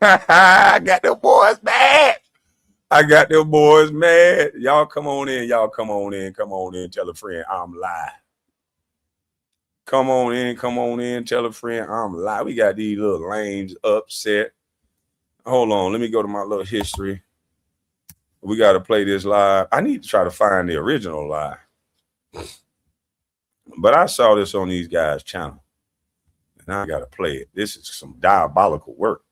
I got them boys mad. I got them boys mad. Y'all come on in. Y'all come on in. Come on in. Tell a friend I'm live. Come on in. Come on in. Tell a friend I'm live. We got these little lames upset. Hold on. Let me go to my little history. We got to play this live. I need to try to find the original live. But I saw this on these guys' channel. And I got to play it. This is some diabolical work.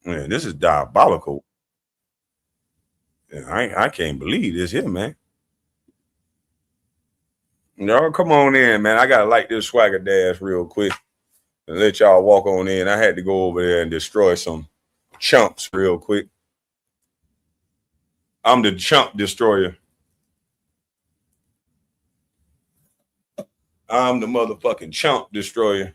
Man, this is diabolical. I can't believe this here, man. Y'all come on in, man. I got to like this swagger dash real quick and let y'all walk on in. I had to go over there and destroy some chumps real quick. I'm the chump destroyer. I'm the motherfucking chump destroyer.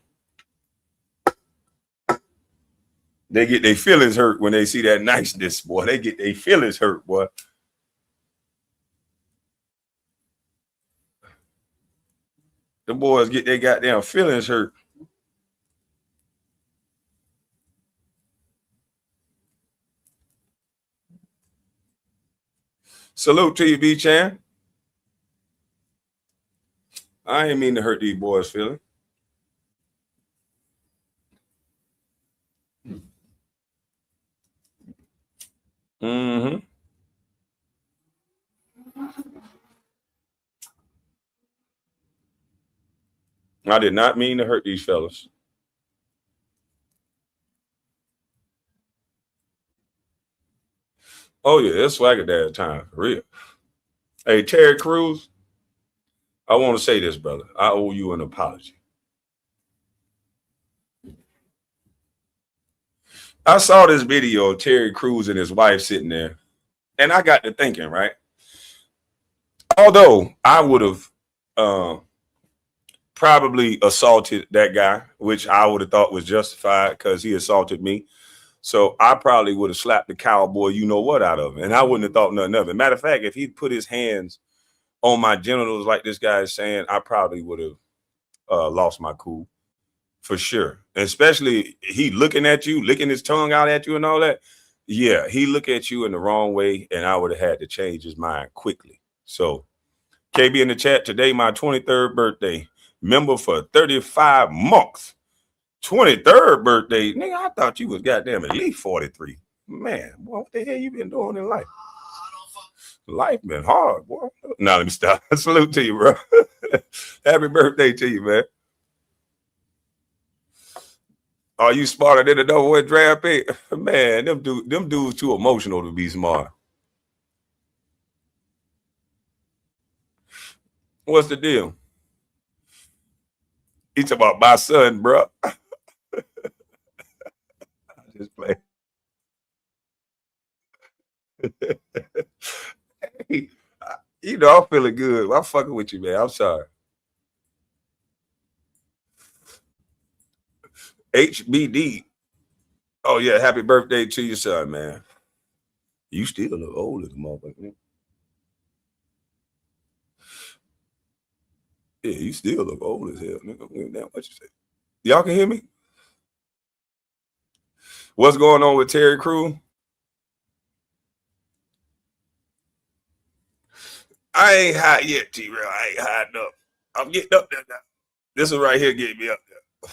They get their feelings hurt when they see that niceness, boy. They get their feelings hurt, boy. The boys get their goddamn feelings hurt. Salute to you, B-Chan. I ain't mean to hurt these boys' feelings. Mm-hmm. I did not mean to hurt these fellas. Oh, yeah, it's swagger dad time, for real. Hey, Terry Crews, I want to say this, brother. I owe you an apology. I saw this video of Terry Crews and his wife sitting there, and I got to thinking, right? Although I would have probably assaulted that guy, which I would have thought was justified because he assaulted me. So I probably would have slapped the cowboy, you know what, out of him. And I wouldn't have thought nothing of it. Matter of fact, if he put his hands on my genitals like this guy is saying, I probably would have lost my cool for sure. Especially he looking at you, licking his tongue out at you and all that. Yeah, he look at you in the wrong way, and I would have had to change his mind quickly. So KB in the chat, today my 23rd birthday. Member for 35 months. 23rd birthday. Nigga, I thought you was goddamn at least 43. Man, boy, what the hell you been doing in life? Life been hard, boy. Now let me stop. Salute to you, bro. Happy birthday to you, man. Are you smarter than the number one draft pick? Man, them dudes too emotional to be smart. What's the deal? He's about my son, bro. I just play. Hey, you know, I'm feeling good. I'm fucking with you, man. I'm sorry. HBD. Oh, yeah. Happy birthday to your son, man. You still look old as a motherfucker. Yeah, you still look old as hell. Nigga, what you say? Y'all can hear me? What's going on with Terry Crew? I ain't hot yet, T-Real. I ain't hiding up. I'm getting up there now. This one right here getting me up there.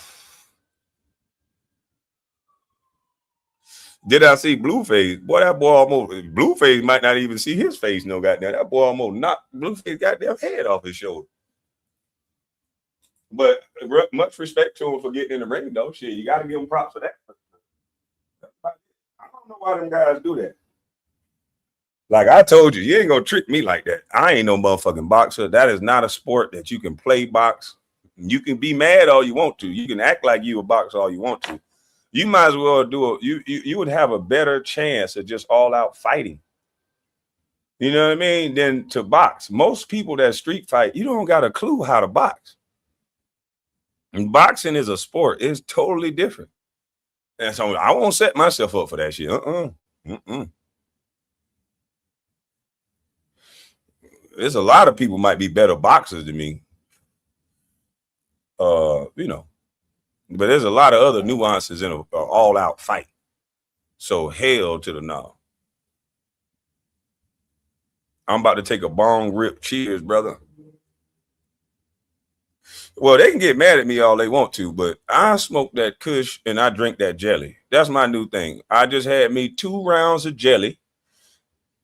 Did I see Blueface? Boy, that boy almost, Blueface might not even see his face, no goddamn. That boy almost knocked Blueface goddamn head off his shoulder. But much respect to him for getting in the ring, though. Shit, you got to give him props for that. I don't know why them guys do that. Like I told you, you ain't gonna trick me like that. I ain't no motherfucking boxer. That is not a sport that you can play box. You can be mad all you want to. You can act like you a boxer all you want to. You might as well do it. You would have a better chance of just all out fighting. You know what I mean? Than to box. Most people that street fight, you don't got a clue how to box. And boxing is a sport. It's totally different. And so I won't set myself up for that shit. There's a lot of people might be better boxers than me. You know, But there's a lot of other nuances in a all-out fight. So hell to the no. I'm about to take a bong rip. Cheers, brother. Well, they can get mad at me all they want to, but I smoke that kush and I drink that jelly. That's my new thing. I just had me 2 rounds of jelly,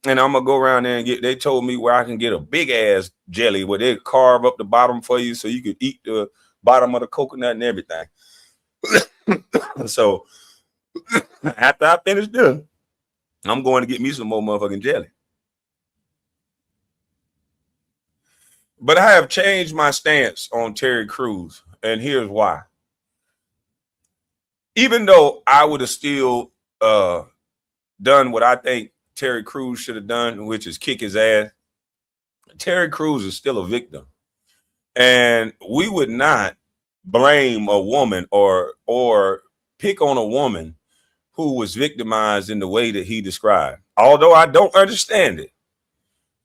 and I'm gonna go around there and get. They told me where I can get a big ass jelly where they carve up the bottom for you so you can eat the bottom of the coconut and everything. So after I finish this, I'm going to get me some more motherfucking jelly. But I have changed my stance on Terry Crews, and here's why. Even though I would have still done what I think Terry Crews should have done, which is kick his ass, Terry Crews is still a victim. And we would not blame a woman or pick on a woman who was victimized in the way that he described. Although I don't understand it.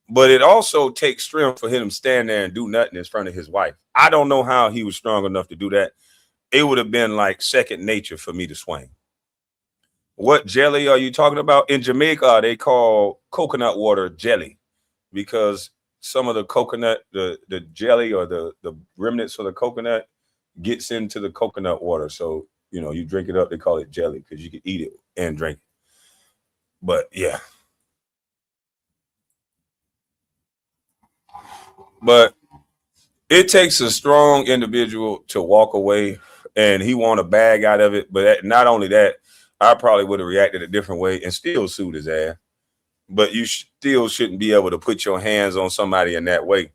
But it also takes strength for him to stand there and do nothing in front of his wife. I don't know how he was strong enough to do that. It would have been like second nature for me to swing. What jelly are you talking about? In Jamaica, they call coconut water jelly because some of the coconut, the jelly or the remnants of the coconut gets into the coconut water. So, you know, you drink it up, they call it jelly because you can eat it and drink it. But yeah. But it takes a strong individual to walk away, and he want a bag out of it. But not only that, I probably would have reacted a different way and still sued his ass. But you still shouldn't be able to put your hands on somebody in that way.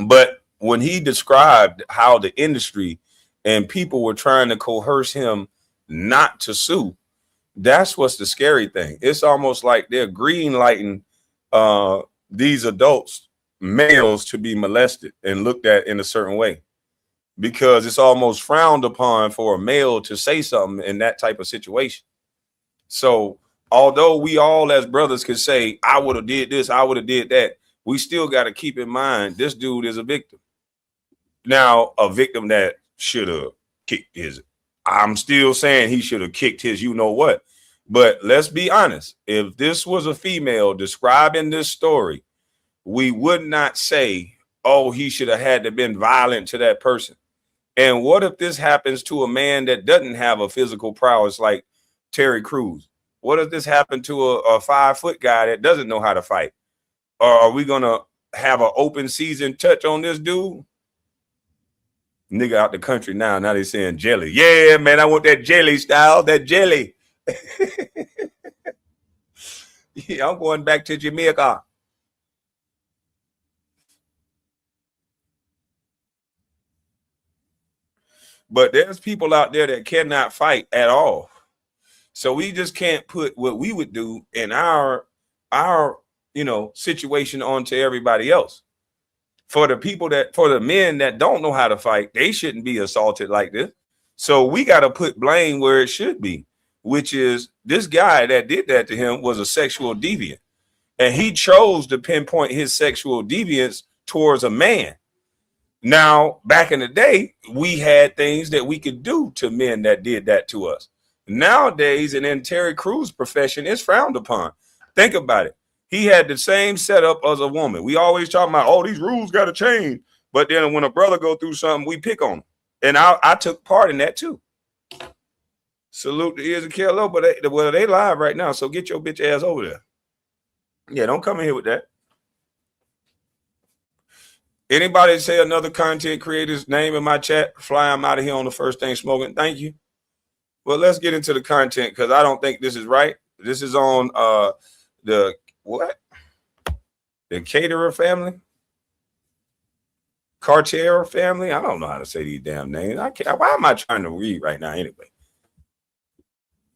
But when he described how the industry and people were trying to coerce him not to sue, that's what's the scary thing. It's almost like they're green lighting these adults, males, to be molested and looked at in a certain way, because it's almost frowned upon for a male to say something in that type of situation. So although we all as brothers can say, I would have did this, I would have did that, we still got to keep in mind this dude is a victim. Now, a victim that should have kicked his, I'm still saying he should have kicked his you know what. But let's be honest, if this was a female describing this story, we would not say, oh, he should have had to been violent to that person. And what if this happens to a man that doesn't have a physical prowess like Terry Crews? What if this happened to a 5-foot guy that doesn't know how to fight? Or are we going to have an open season touch on this dude? Nigga out the country now they saying jelly. Yeah, man, I want that jelly style, that jelly. Yeah, I'm going back to Jamaica. But there's people out there that cannot fight at all. So we just can't put what we would do in our situation onto everybody else. For the men that don't know how to fight, they shouldn't be assaulted like this. So we got to put blame where it should be, which is this guy that did that to him was a sexual deviant. And he chose to pinpoint his sexual deviance towards a man. Now, back in the day, we had things that we could do to men that did that to us. Nowadays, and in Terry Crews' profession, it's frowned upon. Think about it. He had the same setup as a woman. We always talk about, oh, these rules got to change. But then when a brother go through something, we pick on him. And I took part in that too. Salute the ears of KLO, but they live right now, so get your bitch ass over there. Yeah, don't come in here with that. Anybody say another content creator's name in my chat? Fly them out of here on the first thing smoking. Thank you. Well, let's get into the content because I don't think this is right. This is on the what? The Caterer family? Cartier family? I don't know how to say these damn names. I can't. Why am I trying to read right now anyway?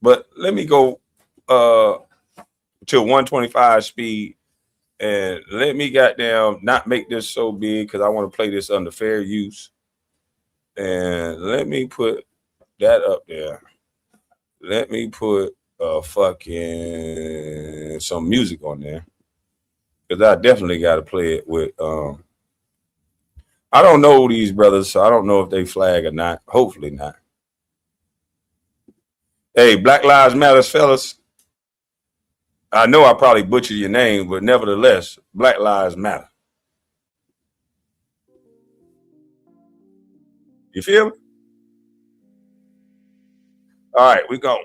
But let me go to 125 speed. And let me goddamn not make this so big because I want to play this under fair use. And let me put that up there. Let me put fucking some music on there. Because I definitely got to play it with I don't know these brothers, so I don't know if they flag or not. Hopefully not. Hey, Black Lives Matter, fellas. I know I probably butchered your name, but nevertheless, Black Lives Matter. You feel me? All right, we go.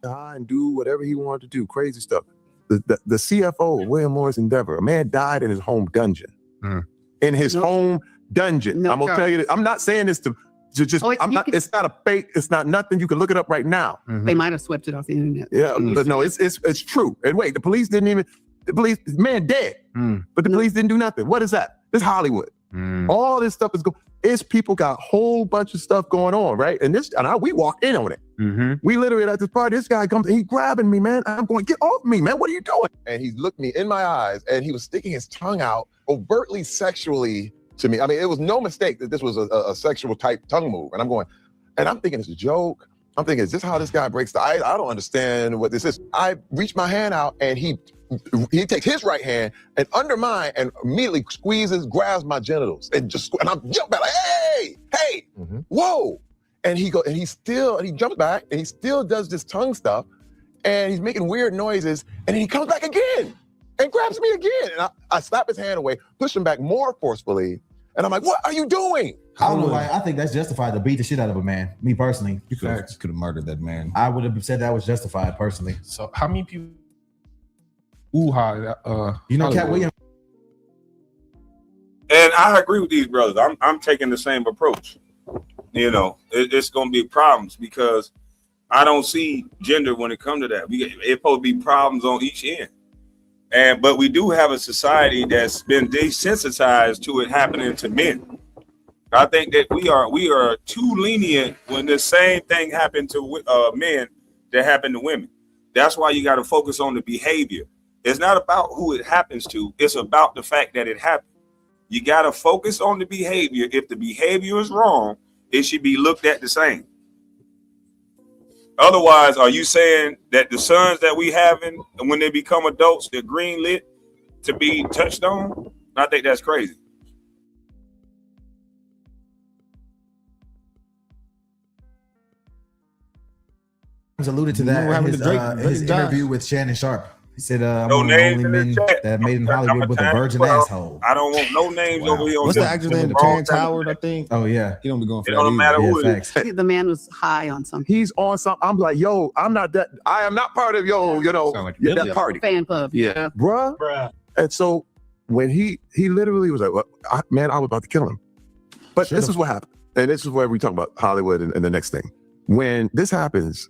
And do whatever he wanted to do, crazy stuff. The CFO, William Morris Endeavor, a man died in his home dungeon. In his home dungeon. I'm gonna tell you, I'm not saying this to just. It's not a fake. It's not nothing. You can look it up right now. They might have swept it off the internet. Yeah, but no, it's true. And wait, the police didn't even. The man dead, but the police didn't do nothing. What is that? This Hollywood. All this stuff is going. It's people got a whole bunch of stuff going on, right? And we walked in on it. We literally at this party. This guy comes and he's grabbing me, man. I'm going, get off me, man. What are you doing? And he looked me in my eyes, and he was sticking his tongue out overtly sexually to me. I mean, it was no mistake that this was a sexual type tongue move. And I'm going, and I'm thinking it's a joke. I'm thinking, is this how this guy breaks the ice? I don't understand what this is. I reach my hand out, and he takes his right hand and under mine and immediately grabs my genitals and I'm jumping back like, hey, whoa. And he jumps back and he still does this tongue stuff and he's making weird noises and then he comes back again and grabs me again. And I slap his hand away, push him back more forcefully. And I'm like, what are you doing? I don't know why. I think that's justified to beat the shit out of a man. Me personally. You could have murdered that man. I would have said that was justified personally. So how many people Cat Williams. And I agree with these brothers. I'm taking the same approach. You know, it's going to be problems because I don't see gender when it comes to that. It's supposed to be problems on each end. But we do have a society that's been desensitized to it happening to men. I think that we are too lenient when the same thing happened to men that happened to women. That's why you got to focus on the behavior. It's not about who it happens to. It's about the fact that it happened. You got to focus on the behavior. If the behavior is wrong, it should be looked at the same. Otherwise, are you saying that the sons that we having, when they become adults, they're green lit to be touched on? I think that's crazy. Alluded to that in his interview with Shannon Sharp. He said, I'm no one of the only men that made in Hollywood with a virgin asshole. I don't want no names over here. What's the actor's name? Terrence Howard, I think. Oh, yeah. He don't be going for it that. Don't matter who it is. The man was high on something. He's on something. I'm like, yo, I'm not that. I am not part of that party. Fan club. Yeah. Bruh. And so when he literally was like, well, I was about to kill him. But this is what happened. And this is where we talk about Hollywood and the next thing. When this happens,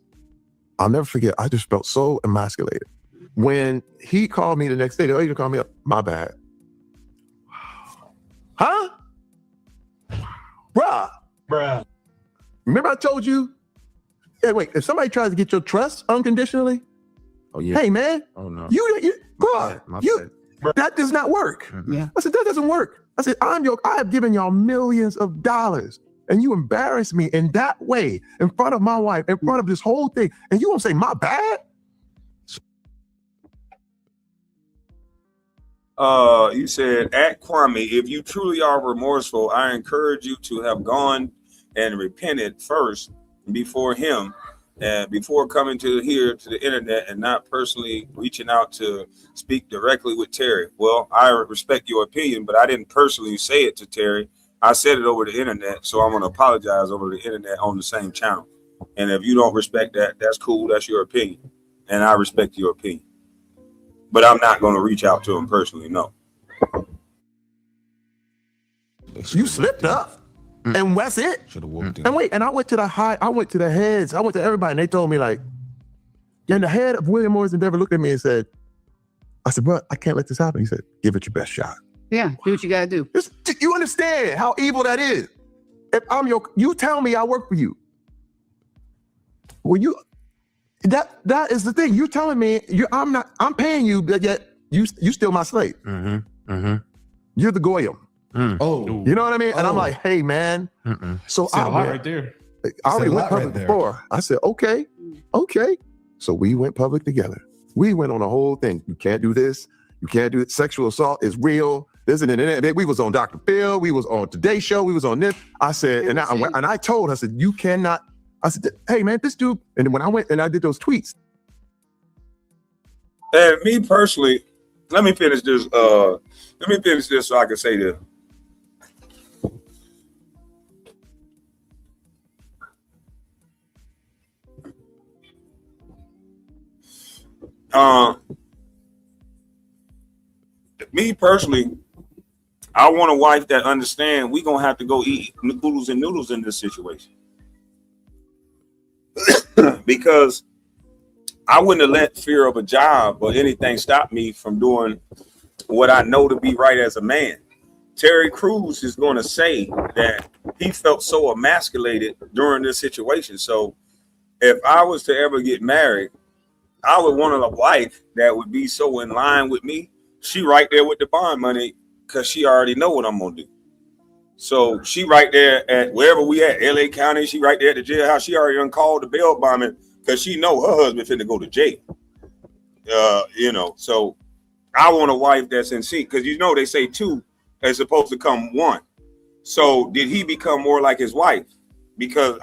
I'll never forget, I just felt so emasculated. When he called me the next day, you call me up, my bad. Huh? Bruh. Remember I told you? Hey, wait, if somebody tries to get your trust unconditionally, hey man, that does not work. Yeah. I said, that doesn't work. I said, I have given y'all millions of dollars and you embarrass me in that way, in front of my wife, in front of this whole thing, and you won't say my bad? You said, at Kwame, if you truly are remorseful, I encourage you to have gone and repented first before him and before coming to the internet and not personally reaching out to speak directly with Terry. Well, I respect your opinion, but I didn't personally say it to Terry. I said it over the internet, so I'm going to apologize over the internet on the same channel. And if you don't respect that, that's cool. That's your opinion. And I respect your opinion. But I'm not going to reach out to him personally, no. You slipped up. And that's it. Should have whooped him. And wait, and I went to the heads, I went to everybody, and they told me like, and the head of William Morris Endeavor looked at me and said, I said, bro, I can't let this happen. He said, give it your best shot. Yeah, do what you gotta do. You understand how evil that is? If you tell me I work for you. Well, that is the thing. You telling me I'm paying you, but yet you still my slave. You're the goyim. Oh, you know what I mean? And I'm like, hey man. So I went right there. I already went public before. I said, okay. So we went public together. We went on a whole thing. You can't do this. You can't do it. Sexual assault is real. There's an internet. We was on Dr. Phil. We was on Today Show. We was on this. I said, and I told her, I said, you cannot I said, hey man, this dude. And then when I went and I did those tweets. And me personally, let me finish this. So I can say this. Me personally, I want a wife that understands we gonna have to go eat noodles and noodles in this situation. Because I wouldn't have let fear of a job or anything stop me from doing what I know to be right as a man. Terry Crews is going to say that he felt so emasculated during this situation. So if I was to ever get married, I would want a wife that would be so in line with me. She right there with the bond money because she already know what I'm going to do. So she right there at wherever we at, LA County, she right there at the jailhouse. She already uncalled the bail bombing because she know her husband finna go to jail. So I want a wife that's in sync because they say two is supposed to come one. So did he become more like his wife? Because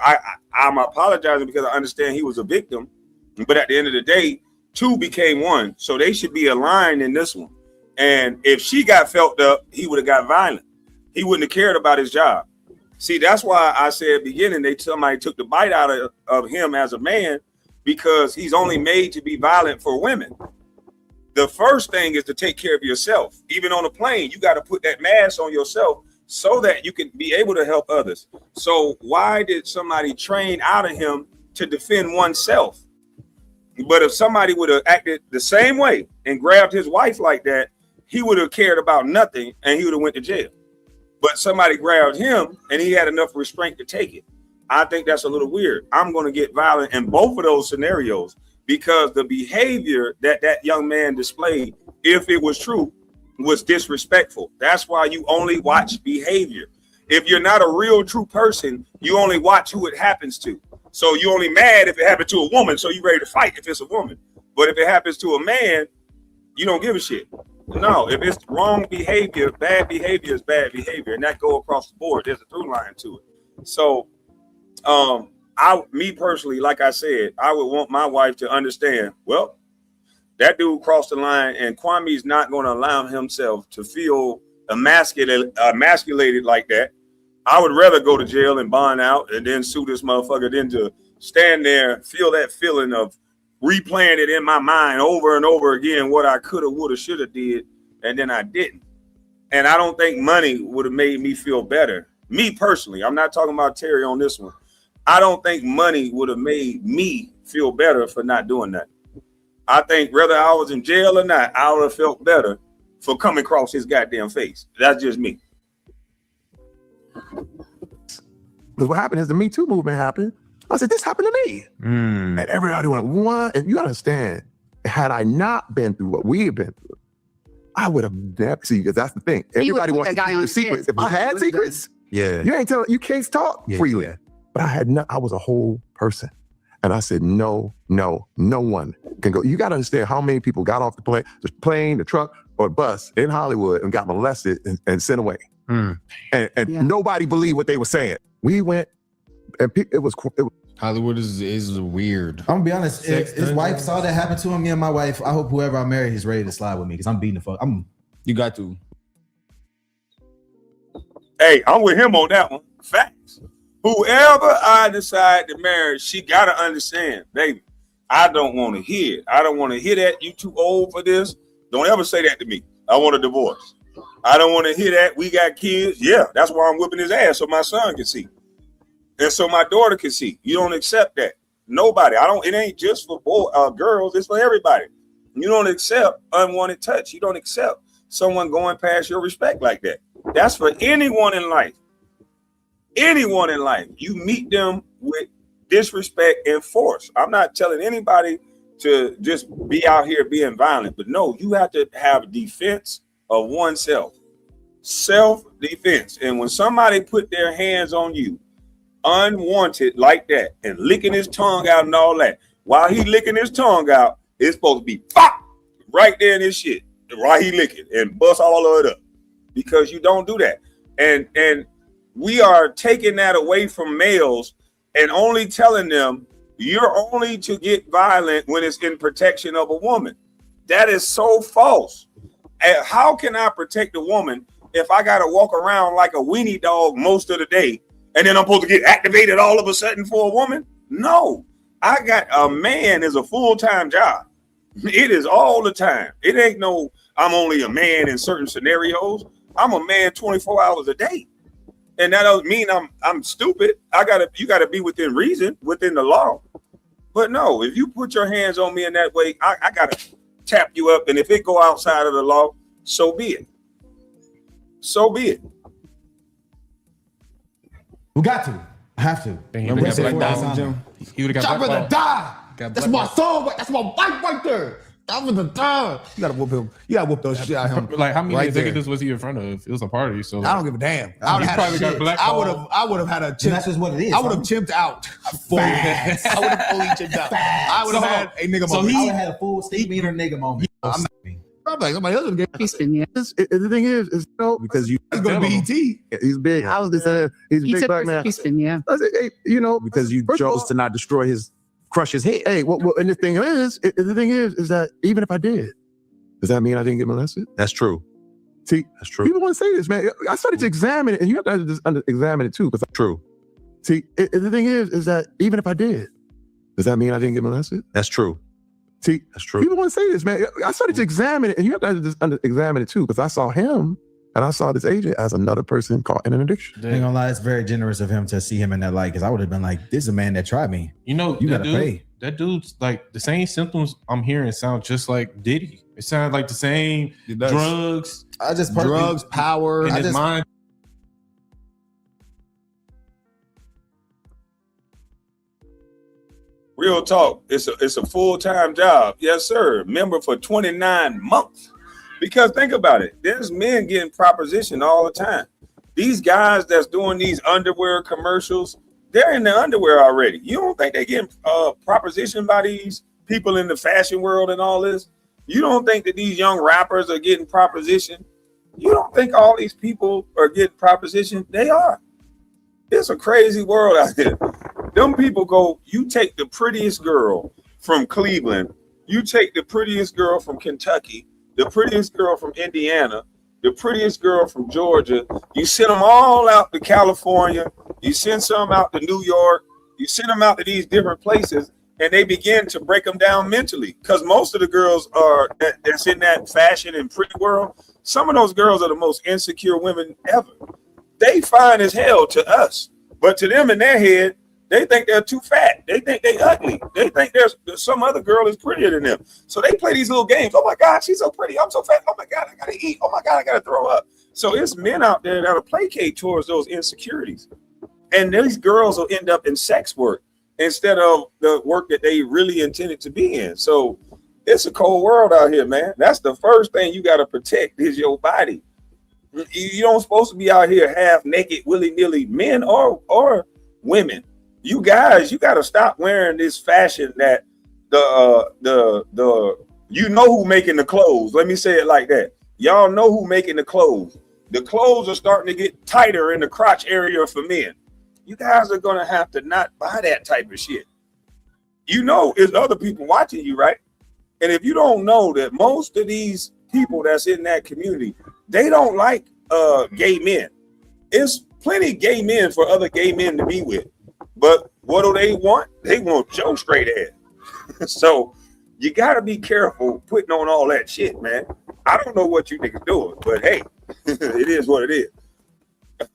I'm apologizing because I understand he was a victim, but at the end of the day, two became one. So they should be aligned in this one. And if she got felt up, he would have got violent. He wouldn't have cared about his job. See, that's why I said at the beginning, somebody took the bite out of him as a man because he's only made to be violent for women. The first thing is to take care of yourself. Even on a plane, you got to put that mask on yourself so that you can be able to help others. So why did somebody train out of him to defend oneself? But if somebody would have acted the same way and grabbed his wife like that, he would have cared about nothing and he would have went to jail. But somebody grabbed him and he had enough restraint to take it. I think that's a little weird. I'm going to get violent in both of those scenarios because the behavior that young man displayed, if it was true, was disrespectful. That's why you only watch behavior. If you're not a real true person, you only watch who it happens to. So you're only mad if it happened to a woman, so you're ready to fight if it's a woman. But if it happens to a man, you don't give a shit. No, if it's wrong behavior, bad behavior is bad behavior, and that go across the board. There's a through line to it. So, me personally, like I said, I would want my wife to understand, well, that dude crossed the line, and Kwame's not going to allow himself to feel emasculated like that. I would rather go to jail and bond out and then sue this motherfucker than to stand there, feel that feeling of replaying it in my mind over and over again, what I could have, would have, should have did, and then I didn't. And I don't think money would have made me feel better. Me personally, I'm not talking about Terry on this one. I don't think money would have made me feel better for not doing that. I think whether I was in jail or not, I would have felt better for coming across his goddamn face. That's just me. Because what happened is the Me Too movement happened. I said, this happened to me. And everybody went, what? And you understand, had I not been through what we have been through, I would have never, see, because that's the thing. Everybody wants to keep the secrets. If I had secrets, you can't talk freely. Yeah. But I was a whole person. And I said, no one can go. You got to understand how many people got off the plane, the truck, or bus in Hollywood and got molested and sent away. And nobody believed what they were saying. We went, and it was Hollywood is weird. I'm gonna be honest. If his wife saw that happen to him, me and my wife, I hope whoever I marry is ready to slide with me because I'm beating the fuck. You got to. Hey, I'm with him on that one. Facts. Whoever I decide to marry, she gotta understand, baby. I don't want to hear it. I don't want to hear that. You too old for this. Don't ever say that to me. I want a divorce. I don't want to hear that. We got kids. Yeah, that's why I'm whipping his ass so my son can see. And so my daughter can see. You don't accept that. Nobody. It ain't just for girls. It's for everybody. You don't accept unwanted touch. You don't accept someone going past your respect like that. That's for anyone in life. Anyone in life. You meet them with disrespect and force. I'm not telling anybody to just be out here being violent, but no, you have to have defense of oneself. Self-defense. And when somebody put their hands on you unwanted like that and licking his tongue out and all that, while he licking his tongue out, it's supposed to be pop right there in his shit while he licking and bust all of it up, because you don't do that. And we are taking that away from males and only telling them you're only to get violent when it's in protection of a woman. That is so false. And how can I protect a woman if I got to walk around like a weenie dog most of the day, and then I'm supposed to get activated all of a sudden for a woman? No, I got a man is a full-time job. It is all the time. It ain't no, I'm only a man in certain scenarios. I'm a man 24 hours a day. And that doesn't mean I'm stupid. You gotta be within reason, within the law. But no, if you put your hands on me in that way, I gotta tap you up. And if it go outside of the law, so be it. So be it. We got to. I have to. He would have got blackballed from Jim. He would have got blackballed. Die. That's my soul. That's my wife right there. I'm gonna die. You gotta whoop him. You gotta whoop those shit out of him. Like, how many right executives was he in front of? It was a party, so I don't give a damn. I would have probably got blackballed. I would have had a chimp. That's just what it is. I would have chimped out. I would have fully chimped out. I would have had a nigga moment. I would have had a full Steve Meter nigga moment. I'm like somebody else would get. He's been, yeah. The thing is because you He's gonna be ET. he's big. I was just saying he's a big black man. He's been, yeah. I said, hey, because you chose to not destroy his, crush his head. Hey, and the thing is that even if I did, does that mean I didn't get molested? That's true. See, That's true. people want to say this, man. I started to examine it, and you have to just examine it too, because that's True. See, the thing is that even if I did, does that mean I didn't get molested? That's true. See, That's true. people want to say this, man. I started to examine it, and you have to just examine it too, because I saw him and I saw this agent as another person caught in an addiction. I ain't gonna lie, it's very generous of him to see him in that light, because I would have been like, this is a man that tried me. you know, You that gotta dude, pay. that dude's like the same symptoms I'm hearing sound just like Diddy. It sounds like the same drugs I just Drugs, power. in his mind. Real talk. It's a full-time job. Yes, sir. Member for 29 months. Because think about it. There's men getting propositioned all the time. These guys that's doing these underwear commercials, they're in the underwear already. You don't think they're getting propositioned by these people in the fashion world and all this? You don't think that these young rappers are getting propositioned? You don't think all these people are getting propositioned? They are. It's a crazy world out there. Them people go, you take the prettiest girl from Cleveland, you take the prettiest girl from Kentucky, the prettiest girl from Indiana, the prettiest girl from Georgia, you send them all out to California, you send some out to New York, you send them out to these different places, and they begin to break them down mentally. Because most of the girls that's in that fashion and pretty world, some of those girls are the most insecure women ever. They fine as hell to us, but to them in their head, they think they're too fat. They think they ugly. They think there's some other girl is prettier than them. So they play these little games. Oh my God, she's so pretty. I'm so fat. Oh my God, I gotta eat. Oh my God, I gotta throw up. So it's men out there that'll placate towards those insecurities. And these girls will end up in sex work instead of the work that they really intended to be in. So it's a cold world out here, man. That's the first thing you gotta protect is your body. You don't supposed to be out here half naked, willy-nilly, men or women. You guys, you got to stop wearing this fashion that you know who making the clothes. Let me say it like that. Y'all know who making the clothes. The clothes are starting to get tighter in the crotch area for men. You guys are going to have to not buy that type of shit. You know, it's other people watching you, right? And if you don't know that most of these people that's in that community, they don't like gay men. It's plenty gay men for other gay men to be with. But what do they want? They want your straight ass. So you got to be careful putting on all that shit, man. I don't know what you niggas doing, but hey, it is what it is.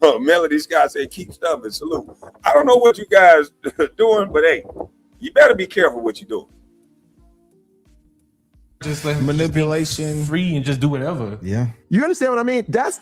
Melody Scott said, keep stubborn, salute. I don't know what you guys doing, but hey, you better be careful what you're doing. Just let Manipulation. free and just do whatever. Yeah. You understand what I mean? That's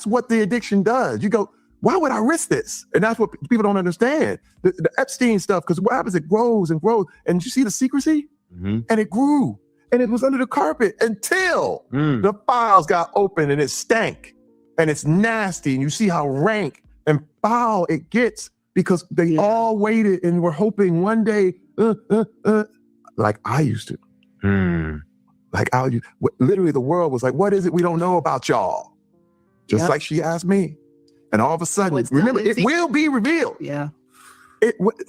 what the addiction does. You go, why would I risk this? And that's what people don't understand. The Epstein stuff, because what happens, it grows and grows. And you see the secrecy? Mm-hmm. And it grew. And it was under the carpet until the files got open and it stank. And it's nasty. And you see how rank and foul it gets because they all waited and were hoping one day, like I used to. Like literally the world was like, what is it we don't know about y'all? Just like she asked me. And all of a sudden, remember, it will be revealed. Yeah.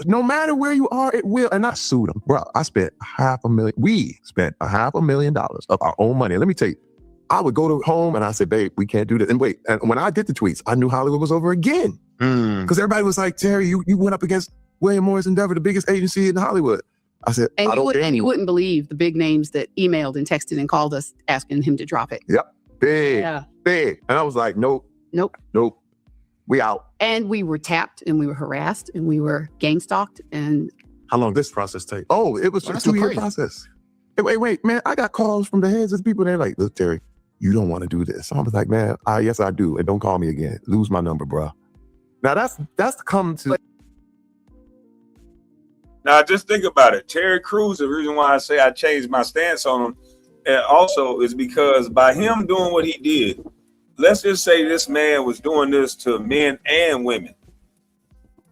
No matter where you are, it will. And I sued them. Bro, I spent $500,000. We spent $500,000 of our own money. Let me tell you, I would go to home and I said, babe, we can't do this. And wait, and when I did the tweets, I knew Hollywood was over again. Because everybody was like, Terry, you went up against William Morris Endeavor, the biggest agency in Hollywood. I said, And I don't care. you wouldn't believe the big names that emailed and texted and called us asking him to drop it. Yep. Big. Yeah. Big. And I was like, nope. We out. And we were tapped and we were harassed and we were gang stalked. And How long did this process take? Oh, it was a That's so 2-year crazy. process. Wait, man. I got calls from the heads of the people. They're like, look, Terry, you don't want to do this. I was like, man, yes, I do. And don't call me again. Lose my number, bro. Now that's come to. Now, just think about it. Terry Crews, the reason why I say I changed my stance on him also is because by him doing what he did, let's just say this man was doing this to men and women.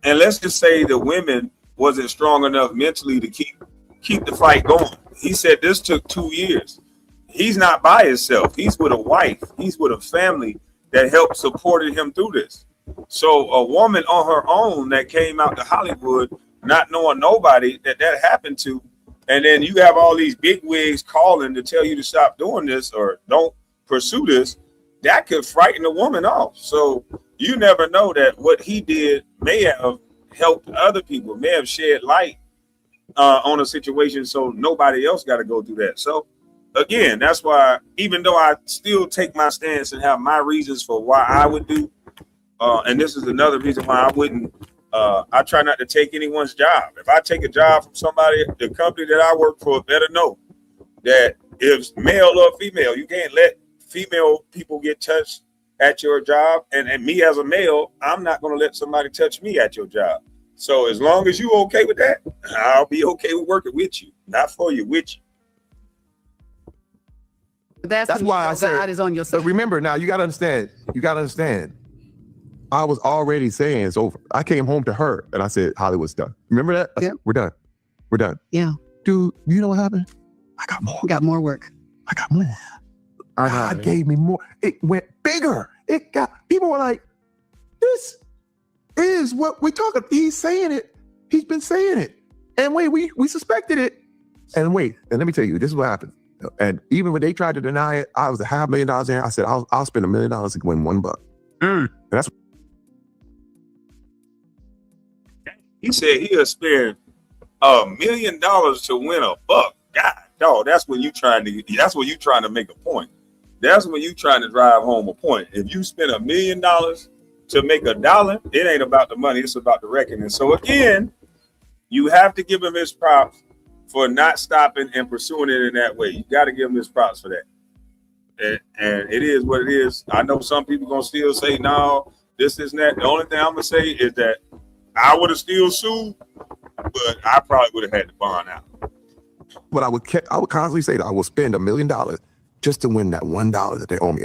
And let's just say the women wasn't strong enough mentally to keep the fight going. He said this took 2 years. He's not by himself. He's with a wife. He's with a family that helped supported him through this. So a woman on her own that came out to Hollywood, not knowing nobody that happened to, and then you have all these big wigs calling to tell you to stop doing this or don't pursue this, that could frighten a woman off. So you never know that what he did may have helped other people, may have shed light on a situation so nobody else got to go through that. So again, that's why, even though I still take my stance and have my reasons for why I would do, and this is another reason why I wouldn't, I try not to take anyone's job. If I take a job from somebody, the company that I work for better know that if male or female, you can't let female people get touched at your job. And me as a male, I'm not going to let somebody touch me at your job. So as long as you okay with that, I'll be okay with working with you, not for you, with you. that's why I said, God is on your So side. remember now, you got to understand. I was already saying it's over. I came home to her and I said, Hollywood's done. Remember that? I said, Yeah. We're done. Yeah. Dude, you know what happened? I got more. We got more work. I got more. God gave me more. It went bigger. People were like, this is what we're talking. He's saying it. He's been saying it. And wait, we suspected it. And let me tell you, this is what happened. And even when they tried to deny it, I was $500,000 in. I said, I'll spend $1 million to win $1. And that's He said he'll spend $1 million to win $1. God, dog, that's when you trying to make a point. That's when you trying to drive home a point. If you spend $1 million to make $1, it ain't about the money, it's about the reckoning. So again, you have to give him his props for not stopping and pursuing it in that way. You got to give him his props for that. And it is what it is. I know some people gonna still say, no, this and that. The only thing I'm gonna say is that I would have still sued, but I probably would have had to bond out. what I would constantly say that I will spend $1 million just to win that $1 that they owe me.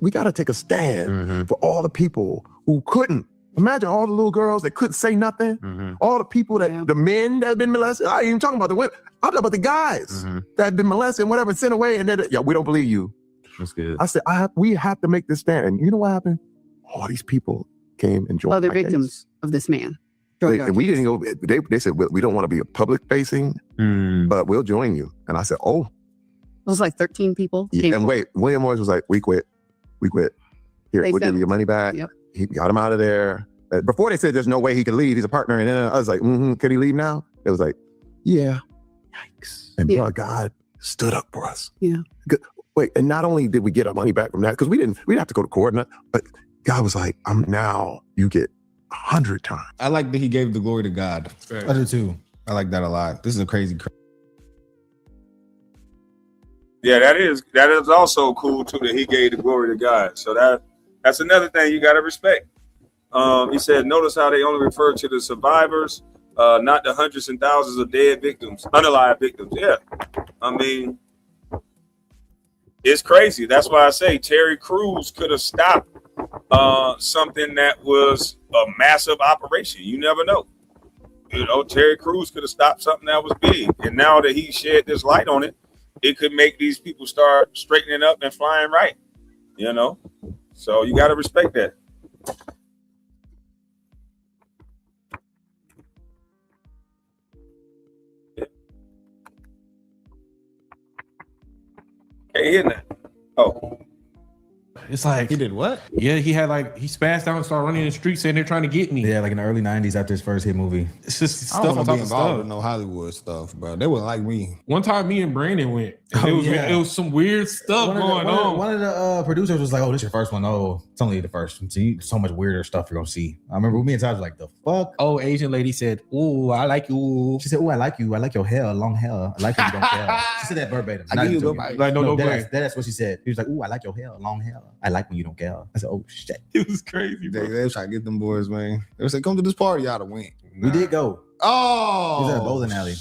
We got to take a stand for all the people who couldn't. Imagine all the little girls that couldn't say nothing. All the people the men that have been molested. I ain't even talking about the women. I'm talking about the guys that have been molested and whatever, sent away. And then, we don't believe you. That's good. I said, we have to make this stand. And you know what happened? All these people came and joined. Other my victims case. of this man. And we didn't go. They said, we don't want to be a public facing, but we'll join you. And I said, oh. It was like 13 people. Yeah, and wait, William Morris was like, we quit. Here, They we'll give you your money back. Yep. He got him out of there. Before they said there's no way he could leave, he's a partner. And then I was like, can he leave now? It was like, yeah. Yikes. And bro, God stood up for us. Yeah. Wait, and not only did we get our money back from that, because we didn't have to go to court, but God was like, now you get 100 times. I like that he gave the glory to God. Right. I do too. I like that a lot. This is a crazy. Yeah, that is also cool too that he gave the glory to God. So that's another thing you got to respect. He said, notice how they only refer to the survivors, not the hundreds and thousands of dead victims, unalive victims. Yeah, I mean, it's crazy. That's why I say Terry Crews could have stopped something that was a massive operation. You never know. Terry Crews could have stopped something that was big. And now that he shed this light on it, it could make these people start straightening up and flying right. So you got to respect that. can't hear that. Oh. It's like He did what? Yeah, he spazzed out and started running in the streets saying they're trying to get me. Yeah, like in the early 90s after his first hit movie. It's just I stuff don't on want to top be of involved stuff. with no Hollywood stuff, bro. They wouldn't like me. One time me and Brandon went. And Oh, it was some weird stuff going on. One of the producers was like, "Oh, this is your first one? Oh, it's only the first one. See, so much weirder stuff you're gonna see." I remember me and Ty was like, "The fuck." Oh, Asian lady said, "Ooh, I like you." She said, "Ooh, I like you. I like your hair, long hair. I like you don't care." She said that verbatim. I give you Like, no blame. That's what she said. He was like, "Ooh, I like your hair, long hair. I like when you don't care." I said, "Oh shit." It was crazy, bro. They was trying to get them boys, man. They was like, "Come to this party, y'all to win." We did go. Oh, He was at a bowling alley.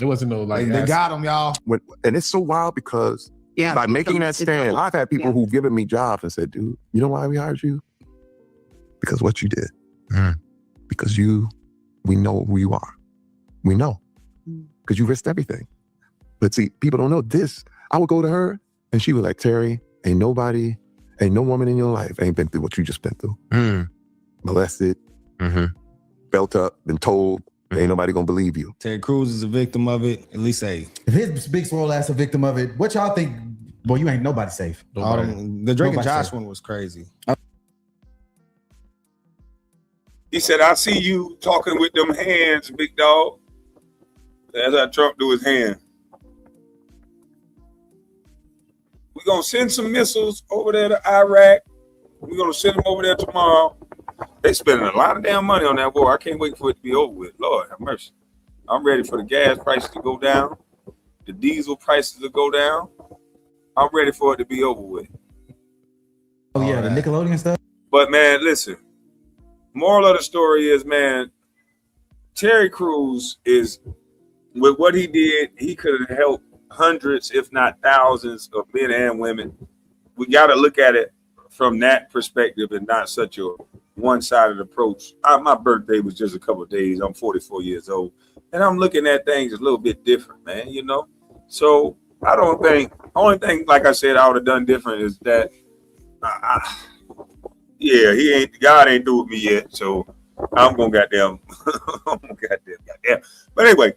It wasn't no like they got them, y'all. And it's so wild because Yeah. by making that stand, I've had people who've given me jobs and said, dude, you know why we hired you? Because what you did. Because we know who you are. We know. Because you risked everything. But see, people don't know this. I would go to her and she was like, Terry, ain't no woman in your life ain't been through what you just been through. Molested, belt up, been told, ain't nobody gonna believe you. Ted Cruz is a victim of it. At least say. If his big swole ass a victim of it, what y'all think? Boy, you ain't nobody safe. The Drake Nobody and Josh safe. one was crazy. He said, I see you talking with them hands, big dog. That's how Trump do his hand. We're going to send some missiles over there to Iraq. We're going to send them over there tomorrow. They spending a lot of damn money on that war. I can't wait for it to be over with. Lord have mercy. I'm ready for the gas prices to go down. The diesel prices to go down. I'm ready for it to be over with. Oh yeah, the Nickelodeon stuff. But man, listen. Moral of the story is, man, Terry Crews is, with what he did, he could have helped hundreds, if not thousands, of men and women. We got to look at it from that perspective and not such a one-sided approach. My birthday was just a couple of days. I'm 44 years old, and I'm looking at things a little bit different, man. You know, so I don't think. Only thing, like I said, I would have done different is that. Yeah, God ain't through with me yet, so I'm gonna goddamn. Goddamn. But anyway,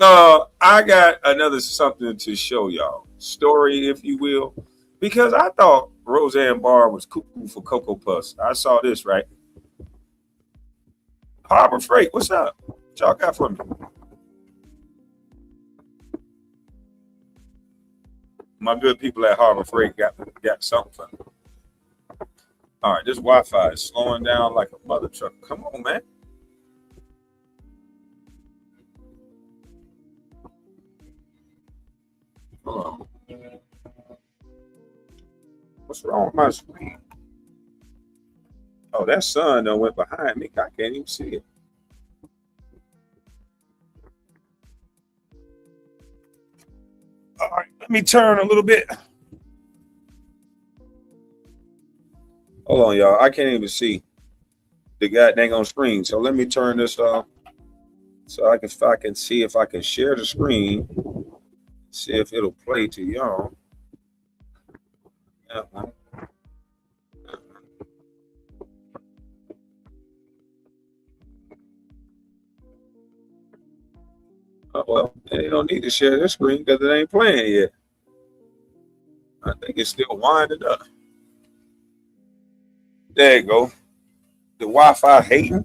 I got another something to show y'all, story, if you will, because I thought Roseanne Barr was cuckoo for Cocoa Puffs. I saw this, right? Harbor Freight, what's up? What y'all got for me? My good people at Harbor Freight got something for me. All right, this Wi-Fi is slowing down like a mother truck. Come on, man. Hold on. What's wrong with my screen? Oh, that sun done went behind me. I can't even see it. All right, let me turn a little bit. Hold on, y'all. I can't even see the goddamn on screen. So let me turn this off so I can see if I can share the screen. See if it'll play to y'all. Oh, well, they don't need to share this screen because it ain't playing yet. I think it's still winding up. There you go. The Wi-Fi hating.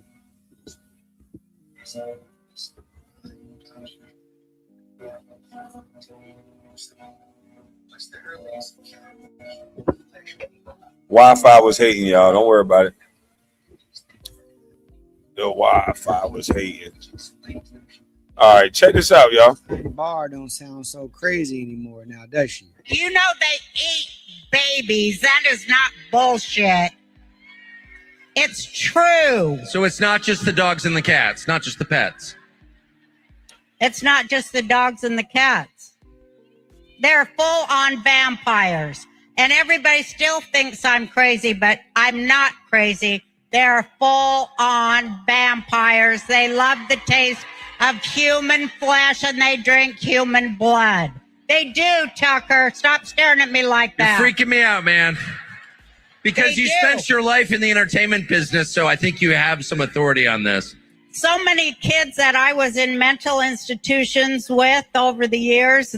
Wi-Fi was hating, y'all. Don't worry about it. The Wi-Fi was hating. All right, check this out, y'all. Bar don't sound so crazy anymore now, does she? You know they eat babies. That is not bullshit. It's true. So it's not just the dogs and the cats, not just the pets. It's not just the dogs and the cats. They're full-on vampires. And everybody still thinks I'm crazy, but I'm not crazy. They're full-on vampires. They love the taste of human flesh and they drink human blood. They do, Tucker. Stop staring at me like that. You're freaking me out, man. Because you spent your life in the entertainment business, so I think you have some authority on this. So many kids that I was in mental institutions with over the years,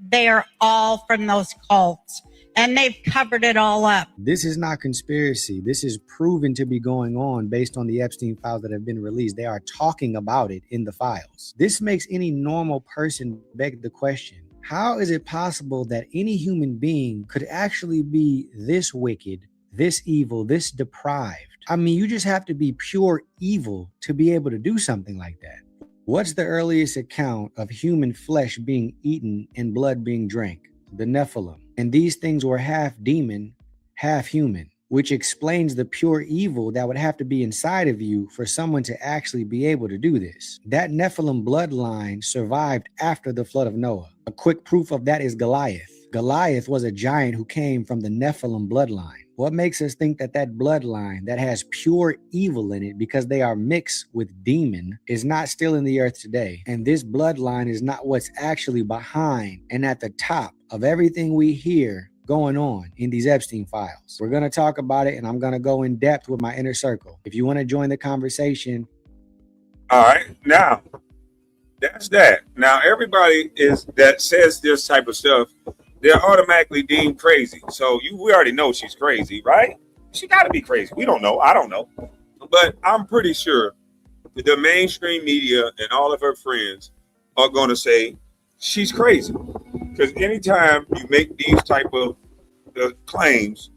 they are all from those cults, and they've covered it all up. This is not conspiracy. This is proven to be going on based on the Epstein files that have been released. They are talking about it in the files. This makes any normal person beg the question, how is it possible that any human being could actually be this wicked, this evil, this deprived? I mean, you just have to be pure evil to be able to do something like that. What's the earliest account of human flesh being eaten and blood being drank? The Nephilim. And these things were half demon, half human, which explains the pure evil that would have to be inside of you for someone to actually be able to do this. That Nephilim bloodline survived after the flood of Noah. A quick proof of that is Goliath. Goliath was a giant who came from the Nephilim bloodline. What makes us think that that bloodline that has pure evil in it because they are mixed with demon is not still in the earth today? And this bloodline is not what's actually behind and at the top of everything we hear going on in these Epstein files. We're going to talk about it, and I'm going to go in depth with my inner circle. If you want to join the conversation. All right. Now, that's that. Now, everybody that says this type of stuff, they're automatically deemed crazy. So we already know she's crazy, right? She got to be crazy. We don't know. I don't know. But I'm pretty sure that the mainstream media and all of her friends are going to say she's crazy. Because anytime you make these type of claims,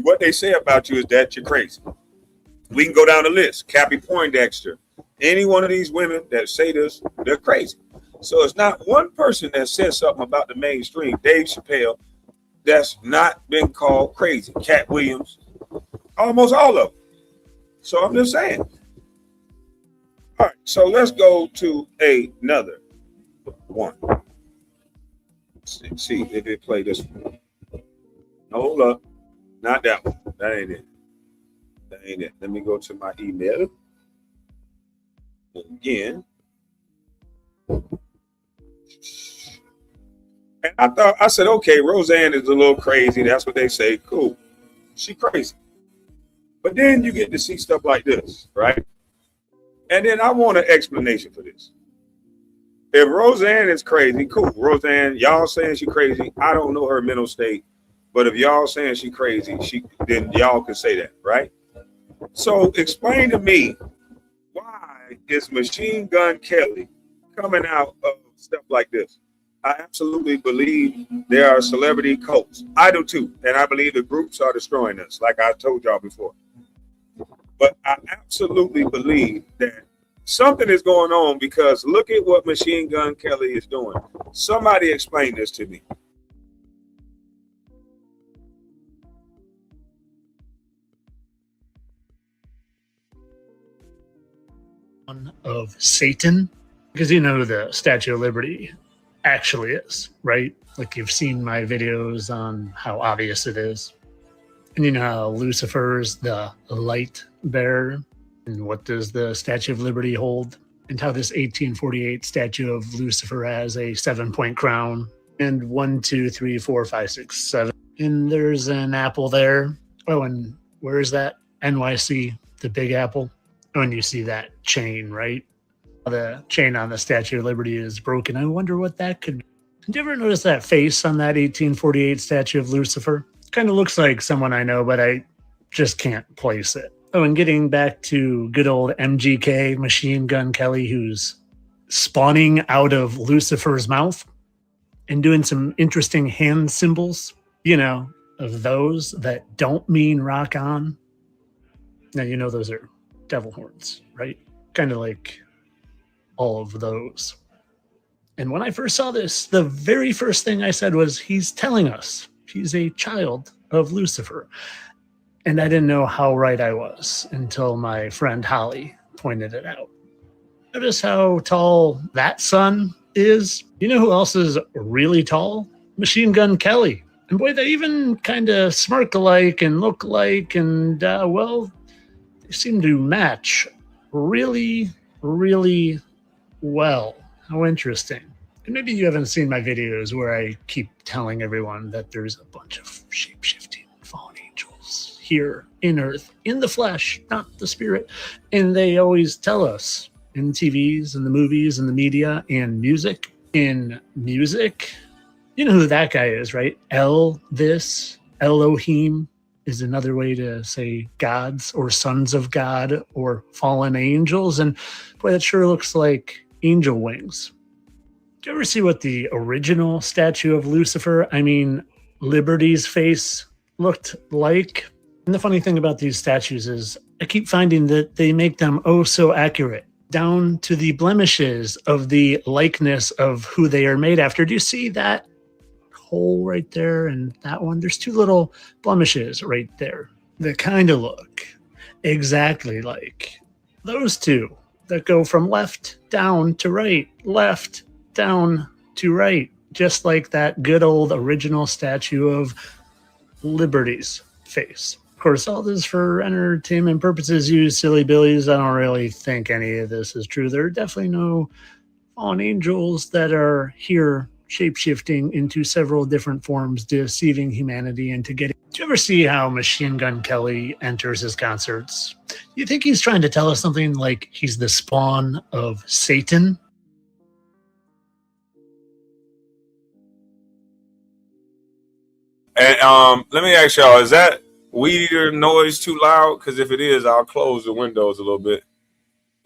what they say about you is that you're crazy. We can go down the list. Cappy Poindexter. Any one of these women that say this, they're crazy. So it's not one person that says something about the mainstream, Dave Chappelle, that's not been called crazy. Cat Williams, almost all of them. So I'm just saying. All right, so let's go to another one. Let's see if it play this one. Hold up. Not that one. That ain't it. That ain't it. Let me go to my email. Again. And I said, okay, Roseanne is a little crazy. That's what they say. Cool. She crazy. But then you get to see stuff like this, right? And then I want an explanation for this. If Roseanne is crazy, cool. Roseanne, y'all saying she crazy. I don't know her mental state. But if y'all saying she crazy, then y'all can say that, right? So explain to me, why is Machine Gun Kelly coming out of stuff like this? I absolutely believe there are celebrity cults. I do too. And I believe the groups are destroying us, like I told y'all before. But I absolutely believe that something is going on, because look at what Machine Gun Kelly is doing. Somebody explain this to me. Of Satan, because you know who the Statue of Liberty actually is, right? Like, you've seen my videos on how obvious it is. And you know how Lucifer's the light bearer, and what does the Statue of Liberty hold? And how this 1848 statue of Lucifer has a 7-point crown, and 1, 2, 3, 4, 5, 6, 7. And there's an apple there. Oh, and where is that? NYC, the Big Apple. Oh, and you see that chain, right? The chain on the Statue of Liberty is broken. I wonder what that could be. Did you ever notice that face on that 1848 statue of Lucifer? Kind of looks like someone I know, but I just can't place it. Oh, and getting back to good old MGK, Machine Gun Kelly, who's spawning out of Lucifer's mouth and doing some interesting hand symbols, you know, of those that don't mean rock on. Now, you know, those are devil horns, right? Kind of like all of those. And when I first saw this, the very first thing I said was, he's telling us she's a child of Lucifer. And I didn't know how right I was until my friend Holly pointed it out. Notice how tall that sun is. You know who else is really tall? Machine Gun Kelly. And boy, they even kind of smirk alike and look alike, and well, they seem to match really, really well. How interesting. And maybe you haven't seen my videos where I keep telling everyone that there's a bunch of shape-shifting fallen angels here in earth, in the flesh, not the spirit. And they always tell us in TVs and the movies and the media and music. In music, You know who that guy is, right? Elohim is another way to say gods or sons of God or fallen angels. And boy, that sure looks like angel wings. Do you ever see what the original statue of Lucifer, Liberty's face, looked like? And the funny thing about these statues is I keep finding that they make them oh so accurate, down to the blemishes of the likeness of who they are made after. Do you see that hole right there and that one? There's two little blemishes right there that kind of look exactly like those two that go from left down to right, left down to right, just like that good old original statue of Liberty's face. Of course, all this for entertainment purposes, you silly billies. I don't really think any of this is true. There are definitely no fallen angels that are here shape-shifting into several different forms, deceiving humanity into getting... Do you ever see how Machine Gun Kelly enters his concerts? You think he's trying to tell us something like he's the spawn of Satan? And let me ask y'all, is that weed eater noise too loud? Because if it is, I'll close the windows a little bit.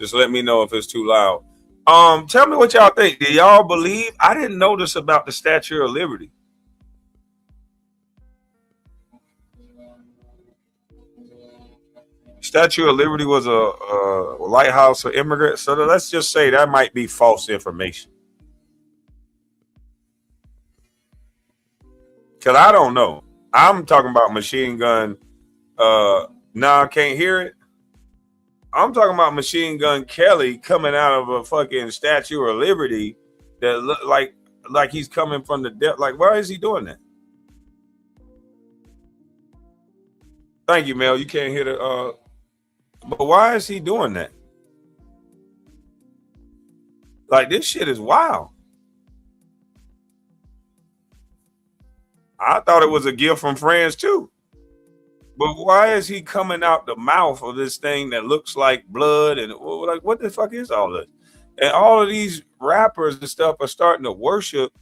Just let me know if it's too loud. Tell me what y'all think. Do y'all believe? I didn't notice about the Statue of Liberty. Statue of Liberty was a lighthouse for immigrants. So let's just say that might be false information. Because I don't know. I'm talking about Machine Gun. I can't hear it. I'm talking about Machine Gun Kelly coming out of a fucking Statue of Liberty that look like he's coming from the depth. Like, why is he doing that? Thank you, Mel. You can't hear the but why is he doing that? Like, this shit is wild. I thought it was a gift from friends too. But why is he coming out the mouth of this thing that looks like blood? And like, what the fuck is all this? And all of these rappers and stuff are starting to worship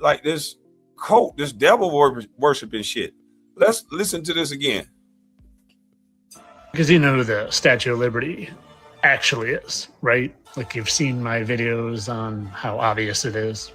like this cult, this devil worshiping shit. Let's listen to this again. Because you know who the Statue of Liberty actually is, right? Like, you've seen my videos on how obvious it is.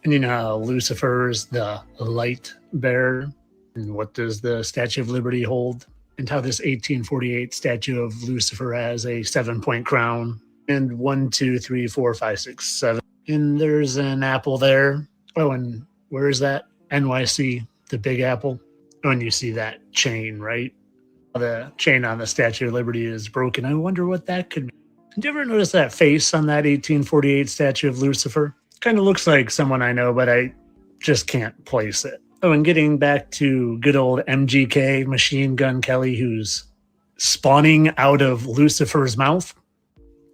And you know how Lucifer's the light bearer? And what does the Statue of Liberty hold? And how this 1848 statue of Lucifer has a 7-point crown and 1, 2, 3, 4, 5, 6, 7. And there's an apple there. Oh, and where is that? NYC, the Big Apple. Oh, and you see that chain, right? The chain on the Statue of Liberty is broken. I wonder what that could mean. Did you ever notice that face on that 1848 statue of Lucifer? Kind of looks like someone I know, but I just can't place it. Oh, and getting back to good old MGK, Machine Gun Kelly, who's spawning out of Lucifer's mouth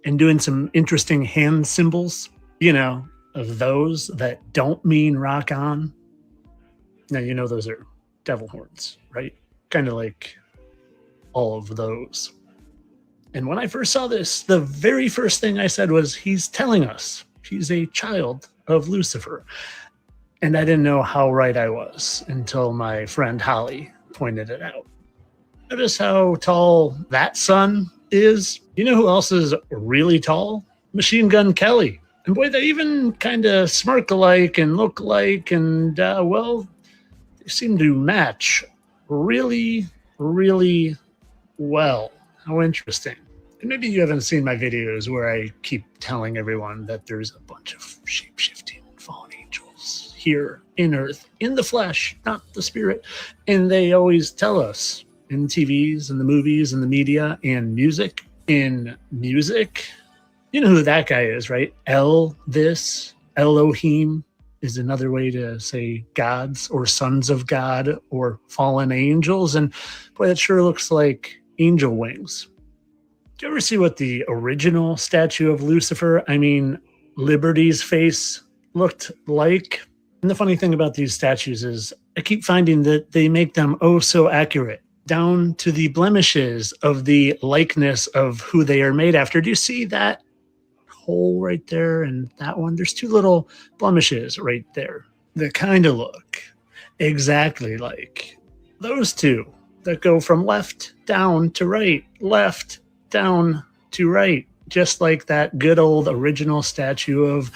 and doing some interesting hand symbols, you know, of those that don't mean rock on. Now, you know, those are devil horns, right? Kind of like all of those. And when I first saw this, the very first thing I said was, he's telling us he's a child of Lucifer. And I didn't know how right I was until my friend Holly pointed it out. Notice how tall that son is. You know who else is really tall? Machine Gun Kelly. And boy, they even kind of smirk alike and look alike. And well, they seem to match really, really well. How interesting. And maybe you haven't seen my videos where I keep telling everyone that there's a bunch of shape-shifting fallen angels here in Earth, in the flesh, not the spirit. And they always tell us in TVs and the movies and the media and music. In music, you know who that guy is, right? Elohim is another way to say gods or sons of God or fallen angels. And boy, that sure looks like angel wings. Do you ever see what the original statue of Lucifer, Liberty's face, looked like? And the funny thing about these statues is I keep finding that they make them oh so accurate, down to the blemishes of the likeness of who they are made after. Do you see that hole right there and that one? There's two little blemishes right there that kind of look exactly like those two that go from left down to right, left down to right, just like that good old original Statue of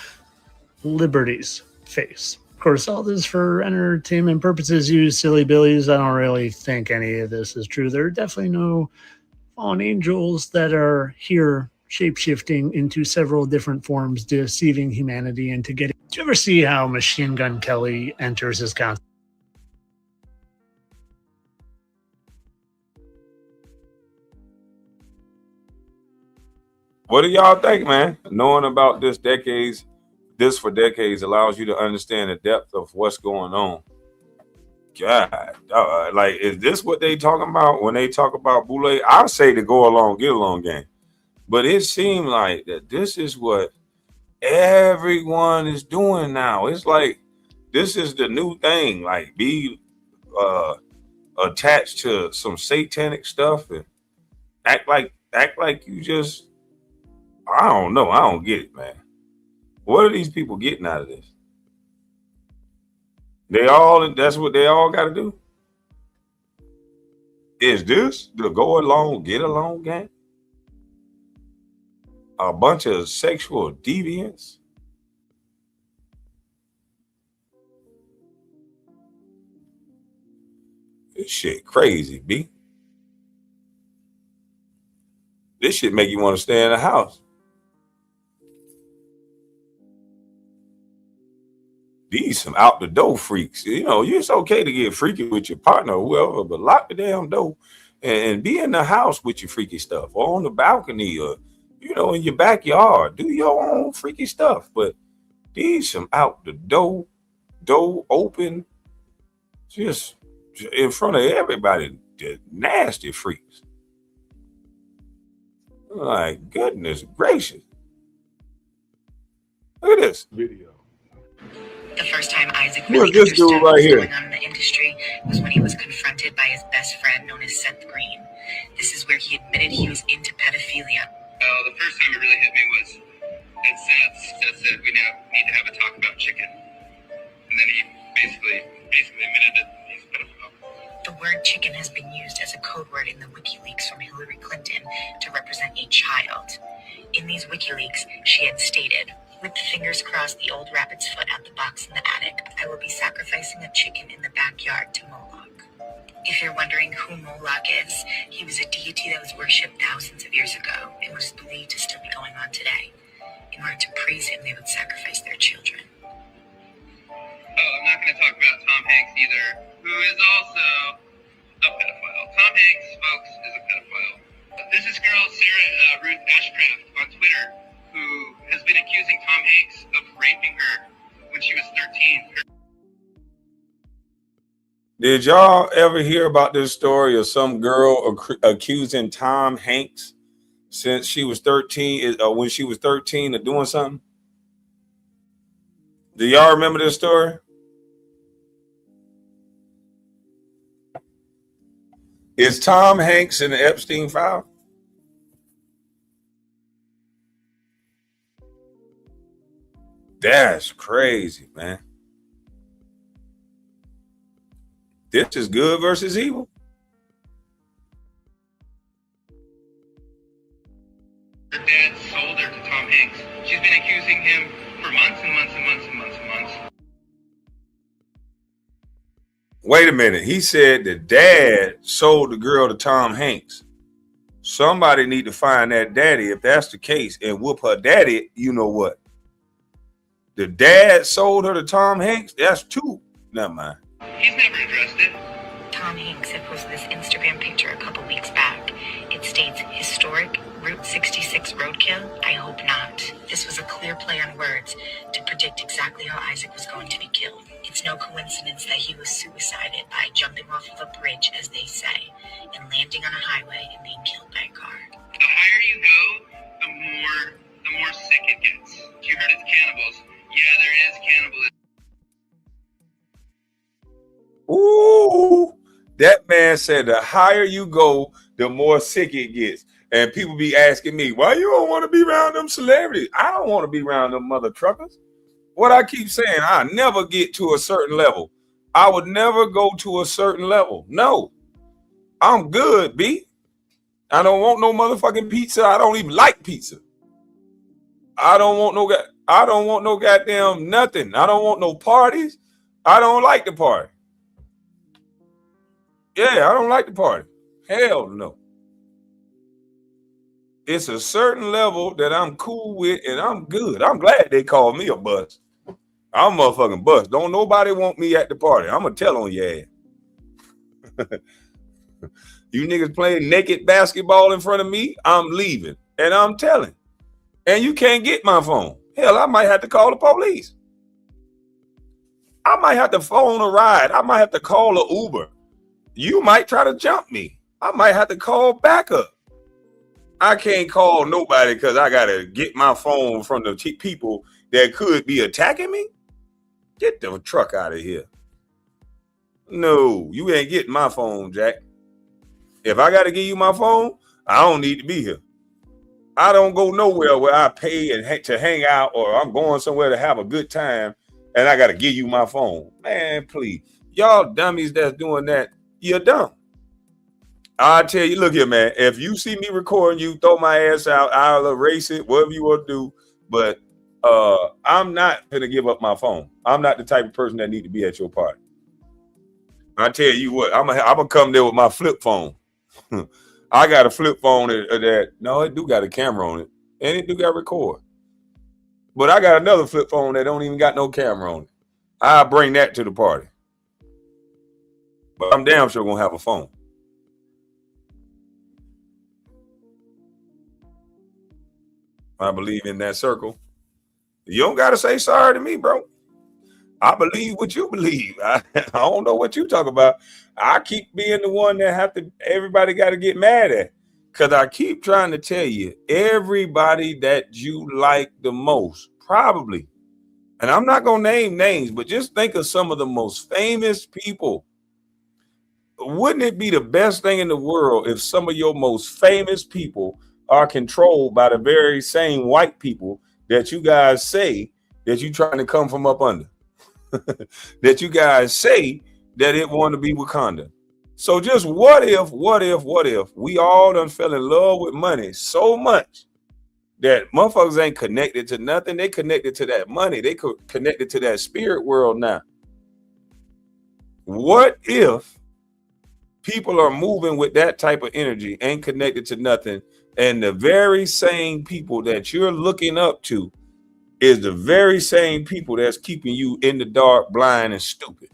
Liberty's face. Of course, all this for entertainment purposes, you silly billies. I don't really think any of this is true. There are definitely no fallen angels that are here shape-shifting into several different forms, deceiving humanity into getting... Do you ever see how Machine Gun Kelly enters his concert? What do y'all think, man? Knowing about this for decades allows you to understand the depth of what's going on. God, like, is this what they talking about when they talk about Boule? I say the go along, get along game. But it seemed like that this is what everyone is doing now. It's like this is the new thing. Like, be attached to some satanic stuff and act like you just, I don't know. I don't get it, man. What are these people getting out of this? That's what they all got to do. Is this the go along, get along game? A bunch of sexual deviants? This shit crazy, B. This shit make you want to stay in the house. These some out the door freaks. You know, it's okay to get freaky with your partner or whoever, but lock the damn door and be in the house with your freaky stuff, or on the balcony, or, you know, in your backyard. Do your own freaky stuff. But these some out the door open, just in front of everybody, the nasty freaks. Like, goodness gracious. Look at this video. The first time Isaac Look really at this dude understood right what was here. going on in the industry was when he was confronted by his best friend known as Seth Green. This is where he admitted he was into pedophilia. The first time it really hit me was at Seth said we now need to have a talk about chicken. And then he basically admitted that he's a pedophile. The word chicken has been used as a code word in the WikiLeaks from Hillary Clinton to represent a child. In these WikiLeaks, she had stated, "With the fingers crossed the old rabbit's foot out the box in the attic, I will be sacrificing a chicken in the backyard to Moloch." If you're wondering who Moloch is, he was a deity that was worshipped thousands of years ago and was believed to still be going on today. In order to praise him, they would sacrifice their children. Oh, I'm not going to talk about Tom Hanks either, who is also a pedophile. Tom Hanks, folks, is a pedophile. This is girl Sarah Ruth Ashcraft on Twitter, who has been accusing Tom Hanks of raping her when she was 13. Did y'all ever hear about this story of some girl accusing Tom Hanks since she was 13, or when she was 13, of doing something? Do y'all remember this story? Is Tom Hanks in the Epstein file? That's crazy, man. This is good versus evil. Her dad sold her to Tom Hanks. She's been accusing him for months and months and months and months and months. Wait a minute. He said the dad sold the girl to Tom Hanks. Somebody need to find that daddy if that's the case and whoop her daddy. You know what? The dad sold her to Tom Hanks. That's two. Never mind. He's never addressed it. Tom Hanks had posted this Instagram picture a couple weeks back. It states, "Historic Route 66 roadkill? I hope not." This was a clear play on words to predict exactly how Isaac was going to be killed. It's no coincidence that he was suicided by jumping off of a bridge, as they say, and landing on a highway and being killed by a car. The higher you go, the more sick it gets. You heard it's cannibals. Yeah, there is cannibalism. Ooh, that man said the higher you go, the more sick it gets. And people be asking me, why you don't want to be around them celebrities? I don't want to be around them mother truckers. What I keep saying, I never get to a certain level. I would never go to a certain level. No, I'm good, B. I don't want no motherfucking pizza. I don't even like pizza. I don't want no goddamn nothing. I don't want no parties. I don't like the party. Yeah, I don't like the party. Hell no. It's a certain level that I'm cool with and I'm good. I'm glad they called me a bust. I'm a motherfucking bust. Don't nobody want me at the party. I'm gonna tell on your ass. You niggas playing naked basketball in front of me, I'm leaving. And I'm telling. And you can't get my phone. Hell, I might have to call the police. I might have to phone a ride. I might have to call an Uber. You might try to jump me. I might have to call backup. I can't call nobody because I got to get my phone from the people that could be attacking me. Get the truck out of here. No, you ain't getting my phone, Jack. If I got to give you my phone, I don't need to be here. I don't go nowhere where I pay and to hang out, or I'm going somewhere to have a good time and I got to give you my phone. Man, please. Y'all dummies that's doing that, you're dumb. I tell you, look here, man. If you see me recording you, throw my ass out. I'll erase it, whatever you want to do. But I'm not going to give up my phone. I'm not the type of person that need to be at your party. I tell you what, I'm gonna come there with my flip phone. I got a flip phone that no, it do got a camera on it, and it do got record. But I got another flip phone that don't even got no camera on it. I'll bring that to the party. But I'm damn sure gonna have a phone. I believe in that circle. You don't gotta say sorry to me, bro. I believe what you believe. I don't know what you talk about. I keep being the one that everybody got to get mad at. Because I keep trying to tell you, everybody that you like the most, probably, and I'm not going to name names, but just think of some of the most famous people. Wouldn't it be the best thing in the world if some of your most famous people are controlled by the very same white people that you guys say that you're trying to come from up under? That you guys say that it want to be Wakanda. So just what if we all done fell in love with money so much that motherfuckers ain't connected to nothing. They connected to that money. They connected to that spirit world now. What if people are moving with that type of energy, ain't connected to nothing, and the very same people that you're looking up to is the very same people that's keeping you in the dark, blind, and stupid?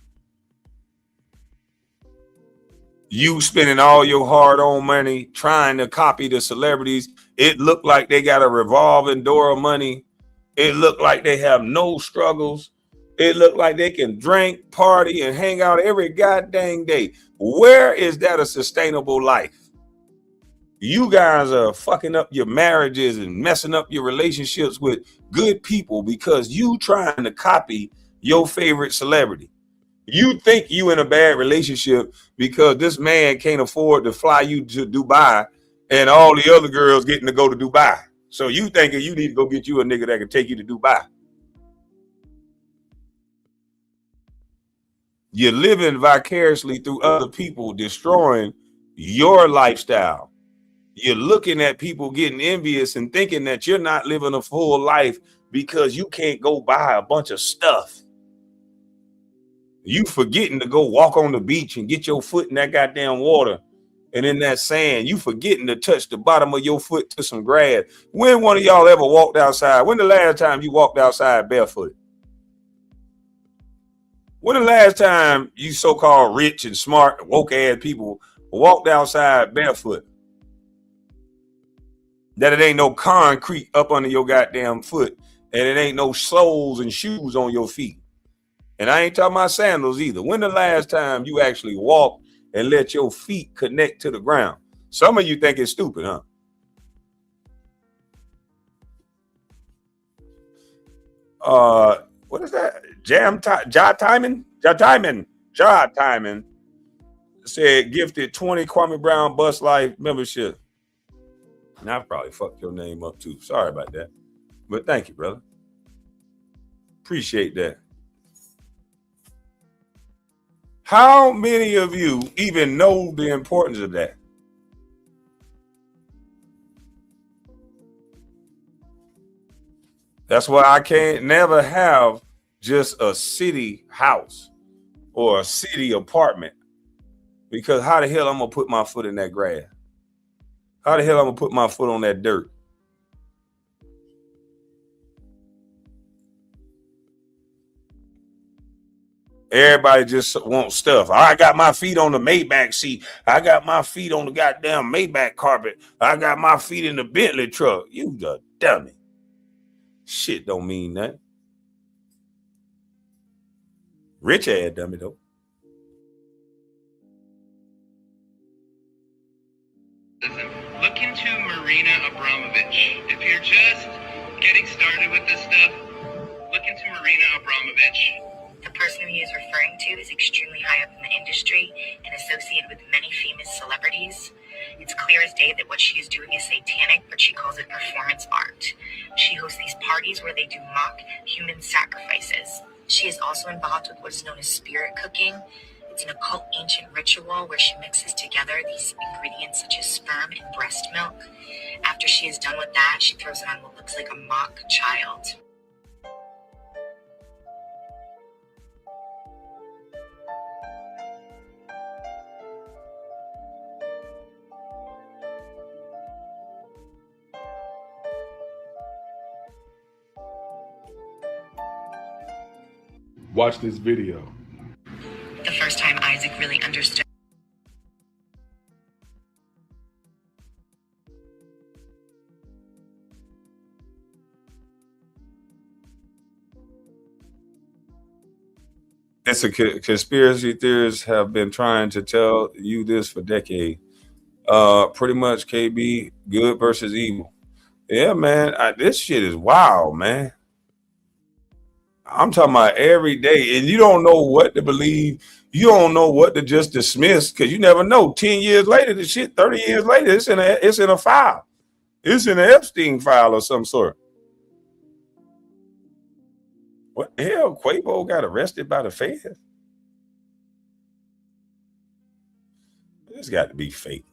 You spending all your hard-earned money trying to copy the celebrities. It looked like they got a revolving door of money. It looked like they have no struggles. It looked like they can drink, party, and hang out every goddamn day. Where is that a sustainable life? You guys are fucking up your marriages and messing up your relationships with good people because you trying to copy your favorite celebrity. You think you in a bad relationship because this man can't afford to fly you to Dubai and all the other girls getting to go to Dubai. So you thinking you need to go get you a nigga that can take you to Dubai. You're living vicariously through other people, destroying your lifestyle. You're looking at people getting envious and thinking that you're not living a full life because you can't go buy a bunch of stuff. You forgetting to go walk on the beach and get your foot in that goddamn water and in that sand. You forgetting to touch the bottom of your foot to some grass. When one of y'all ever walked outside? When the last time you walked outside barefoot? When the last time you so-called rich and smart, woke-ass people walked outside barefoot? That it ain't no concrete up under your goddamn foot, and it ain't no soles and shoes on your feet. And I ain't talking about sandals either. When the last time you actually walked and let your feet connect to the ground? Some of you think it's stupid, huh? What is that? Ja Timon said gifted 20 Kwame Brown Bus Life membership. Now I probably fucked your name up too. Sorry about that. But thank you, brother. Appreciate that. How many of you even know the importance of that? That's why I can't never have just a city house or a city apartment, because how the hell I'm gonna put my foot in that grass? How the hell I'm gonna put my foot on that dirt? Everybody just wants stuff. I got my feet on the Maybach seat. I got my feet on the goddamn Maybach carpet. I got my feet in the Bentley truck. You the dummy. Shit don't mean that. Rich ass dummy though. Look into Marina Abramovich. If you're just getting started with this stuff, look into Marina Abramovich. The person he is referring to is extremely high up in the industry and associated with many famous celebrities. It's clear as day that what she is doing is satanic, but she calls it performance art. She hosts these parties where they do mock human sacrifices. She is also involved with what is known as spirit cooking. It's an occult ancient ritual where she mixes together these ingredients such as sperm and breast milk. After she is done with that, she throws it on what looks like a mock child. Watch this video. The first time Isaac really understood. It's a conspiracy theorists have been trying to tell you this for decades. Pretty much KB, good versus evil. Yeah, man, this shit is wild, man. I'm talking about every day, and you don't know what to believe. You don't know what to just dismiss, because you never know. 10 years later, the shit, 30 years later, it's in a file. It's in an Epstein file of some sort. What the hell? Quavo got arrested by the feds? It's got to be fake.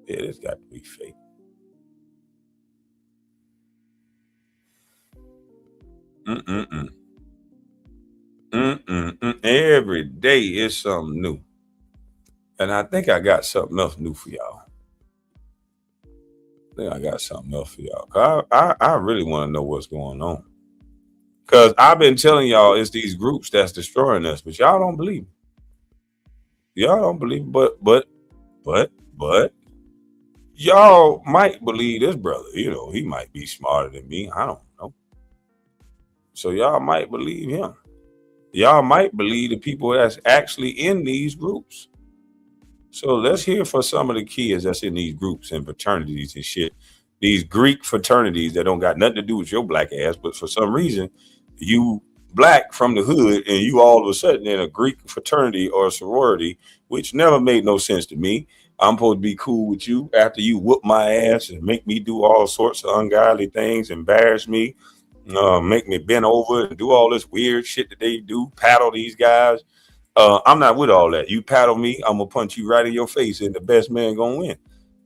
Yeah, it's got to be fake. Every day is something new. And I think I got something else new for y'all. I really want to know what's going on. Because I've been telling y'all it's these groups that's destroying us, but y'all don't believe me. Y'all don't believe me. But y'all might believe this brother. You know, he might be smarter than me. I don't know. So y'all might believe him. Y'all might believe the people that's actually in these groups. So let's hear from some of the kids that's in these groups and fraternities and shit. These Greek fraternities that don't got nothing to do with your black ass, but for some reason, you black from the hood and you all of a sudden in a Greek fraternity or a sorority, which never made no sense to me. I'm supposed to be cool with you after you whoop my ass and make me do all sorts of ungodly things, embarrass me, make me bend over and do all this weird shit that they do, paddle these guys. I'm not with all that. You paddle me, I'm gonna punch you right in your face and the best man gonna win.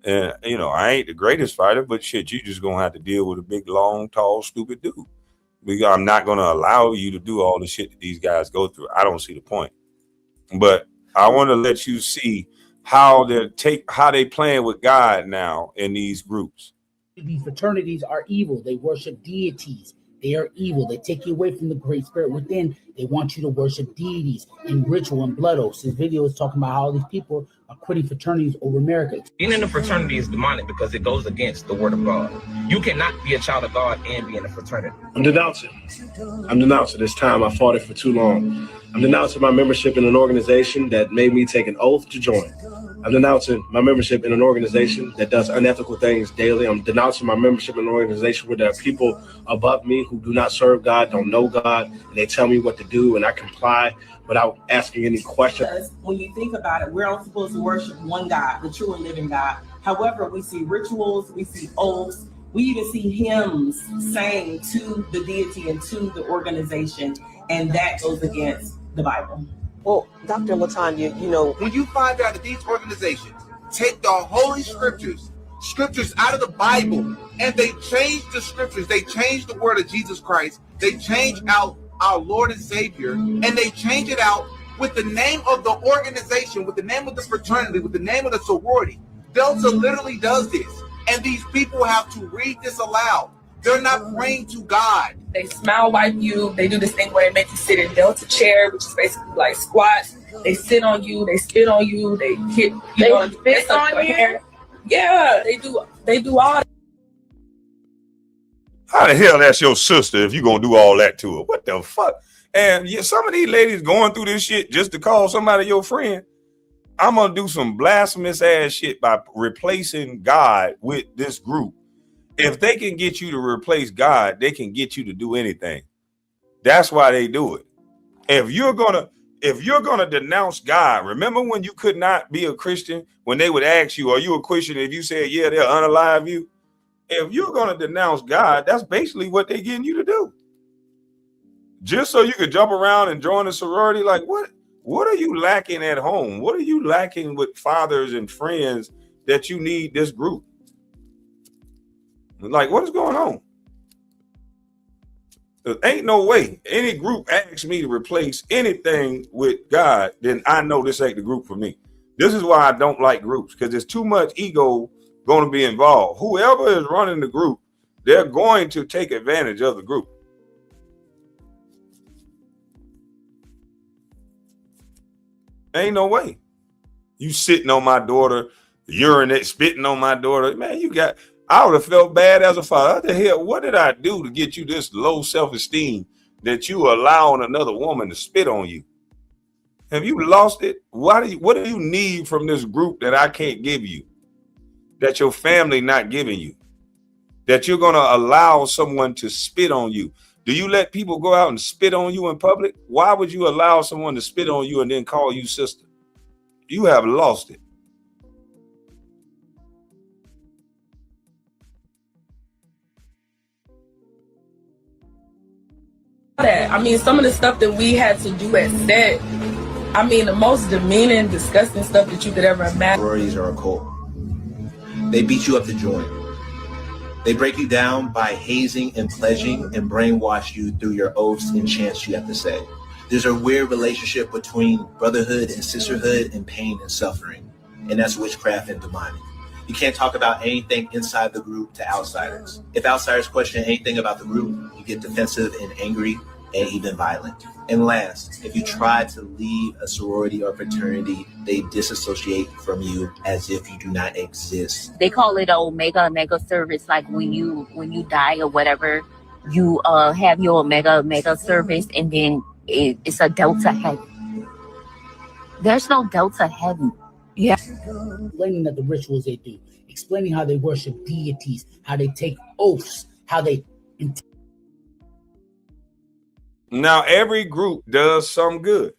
And you know, I ain't the greatest fighter, but shit, you just gonna have to deal with a big, long, tall, stupid dude. Because I'm not gonna allow you to do all the shit that these guys go through. I don't see the point. But I want to let you see how they playing with God now in these groups. These fraternities are evil. They worship deities. They are evil. They take you away from the great spirit within. They want you to worship deities and ritual and blood oaths. This video is talking about how these people are quitting fraternities over America. Being in a fraternity is demonic because it goes against the word of God. You cannot be a child of God and be in a fraternity. I'm denouncing. It's time. I fought it for too long. I'm denouncing my membership in an organization that made me take an oath to join. I'm denouncing my membership in an organization that does unethical things daily. I'm denouncing my membership in an organization where there are people above me who do not serve God, don't know God, and they tell me what to do, and I comply without asking any questions. Because when you think about it, we're all supposed to worship one God, the true and living God. However, we see rituals, we see oaths, we even see hymns sang to the deity and to the organization, and that goes against the Bible. Well, Dr. LaTanya, you know, when you find out that these organizations take the holy scriptures out of the Bible, and they change the scriptures, they change the word of Jesus Christ, they change out our Lord and Savior, and they change it out with the name of the organization, with the name of the fraternity, with the name of the sorority. Delta literally does this, and these people have to read this aloud. They're not praying to God. They smile wipe you. They do this thing where they make you sit in Delta chair, which is basically like squats. They sit on you. They spit on you. They hit. They spit on you. Hair. Yeah, they do all that. How the hell that's your sister if you gonna do all that to her? What the fuck? And yeah, some of these ladies going through this shit just to call somebody your friend. I'm gonna do some blasphemous ass shit by replacing God with this group. If they can get you to replace God, they can get you to do anything. That's why they do it. If you're gonna denounce God, remember when you could not be a Christian, when they would ask you, are you a Christian? If you said, yeah, they'll unalive you. If you're gonna denounce God, that's basically what they're getting you to do. Just so you could jump around and join a sorority. Like, what are you lacking at home? What are you lacking with fathers and friends that you need this group? Like, what is going on? There ain't no way any group asks me to replace anything with God, then I know this ain't the group for me. This is why I don't like groups, because there's too much ego going to be involved. Whoever is running the group, they're going to take advantage of the group. Ain't no way. You sitting on my daughter, urinating, spitting on my daughter. Man, I would have felt bad as a father. What the hell? What did I do to get you this low self-esteem that you allowing another woman to spit on you? Have you lost it? What do you need from this group that I can't give you? That your family not giving you? That you're going to allow someone to spit on you? Do you let people go out and spit on you in public? Why would you allow someone to spit on you and then call you sister? You have lost it. I mean, some of the stuff that we had to do at set, I mean, the most demeaning, disgusting stuff that you could ever imagine. Sororities are a cult. They beat you up to join. They break you down by hazing and pledging and brainwash you through your oaths and chants you have to say. There's a weird relationship between brotherhood and sisterhood and pain and suffering, and that's witchcraft and demonic. You can't talk about anything inside the group to outsiders. If outsiders question anything about the group, you get defensive and angry and even violent. And last, if you try to leave a sorority or fraternity, they disassociate from you as if you do not exist. They call it a mega service. Like when you die or whatever, you have your mega service, and then it's a Delta heaven. There's no Delta heaven. Yeah. Explaining that the rituals they do, explaining how they worship deities, how they take oaths, how they. Now, every group does some good.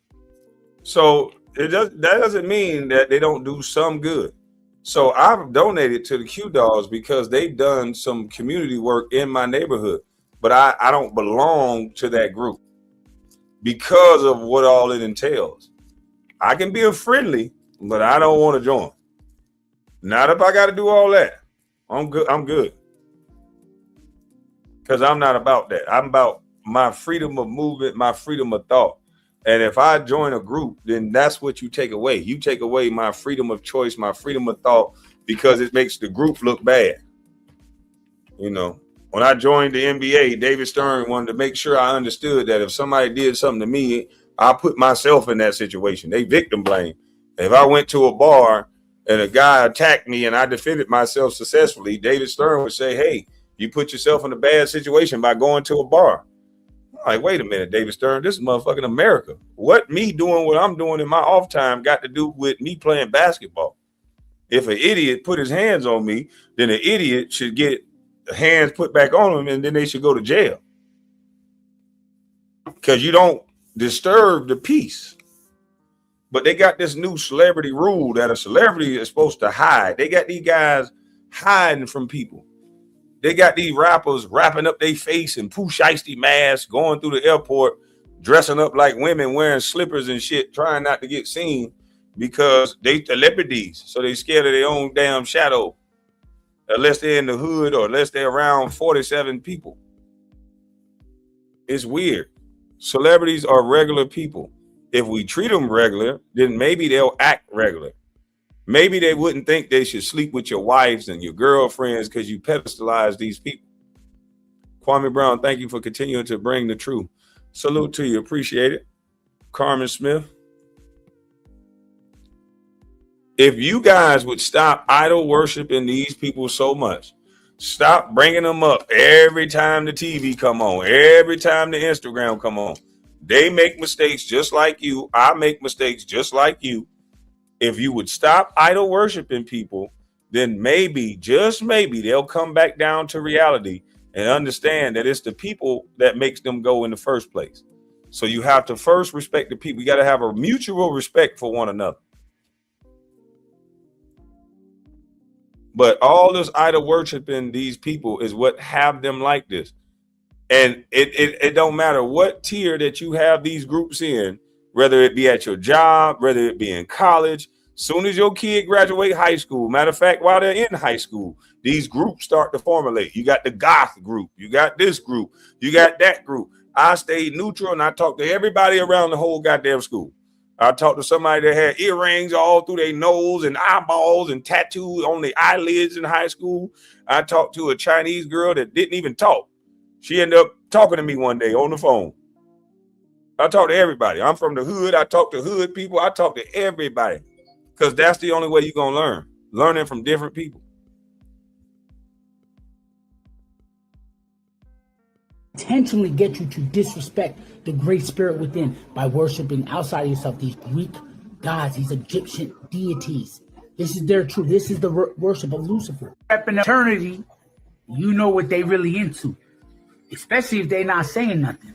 So that doesn't mean that they don't do some good. So I've donated to the Q Dolls because they've done some community work in my neighborhood, but I don't belong to that group because of what all it entails. I can be a friendly, but I don't want to join. Not if I got to do all that. I'm good. Because I'm not about that. I'm about my freedom of movement, my freedom of thought. And if I join a group, then that's what you take away. You take away my freedom of choice, my freedom of thought, because it makes the group look bad. You know, when I joined the NBA, David Stern wanted to make sure I understood that if somebody did something to me, I put myself in that situation. They victim blame. If I went to a bar and a guy attacked me and I defended myself successfully, David Stern would say, hey, you put yourself in a bad situation by going to a bar. I'm like, wait a minute, David Stern, this is motherfucking America. What me doing what I'm doing in my off time got to do with me playing basketball? If an idiot put his hands on me, then an idiot should get hands put back on him and then they should go to jail. Because you don't disturb the peace. But they got this new celebrity rule that a celebrity is supposed to hide. They got these guys hiding from people. They got these rappers wrapping up their face in poo shiesty masks, going through the airport, dressing up like women, wearing slippers and shit, trying not to get seen because they celebrities. So they scared of their own damn shadow, unless they're in the hood or unless they're around 47 people. It's weird. Celebrities are regular people. If we treat them regular, then maybe they'll act regular. Maybe they wouldn't think they should sleep with your wives and your girlfriends because you pedestalize these people. Kwame Brown, thank you for continuing to bring the truth. Salute to you. Appreciate it. Carmen Smith. If you guys would stop idol worshiping these people so much, stop bringing them up every time the TV come on, every time the Instagram come on. They make mistakes just like you. I make mistakes just like you. If you would stop idol worshiping people, then maybe, just maybe, they'll come back down to reality and understand that it's the people that makes them go in the first place. So you have to first respect the people. You got to have a mutual respect for one another. But all this idol worshiping these people is what have them like this. And it don't matter what tier that you have these groups in, whether it be at your job, whether it be in college. Soon as your kid graduate high school, matter of fact, while they're in high school, these groups start to formulate. You got the goth group, you got this group, you got that group. I stayed neutral and I talked to everybody around the whole goddamn school. I talked to somebody that had earrings all through their nose and eyeballs and tattoos on their eyelids in high school. I talked to a Chinese girl that didn't even talk. She ended up talking to me one day on the phone. I talk to everybody. I'm from the hood. I talk to hood people. I talk to everybody because that's the only way you're going to learn. Learning from different people. Intentionally get you to disrespect the great spirit within by worshiping outside of yourself these Greek gods, these Egyptian deities. This is their truth. This is the worship of Lucifer. Step in eternity, you know what they really into, especially if they're not saying nothing.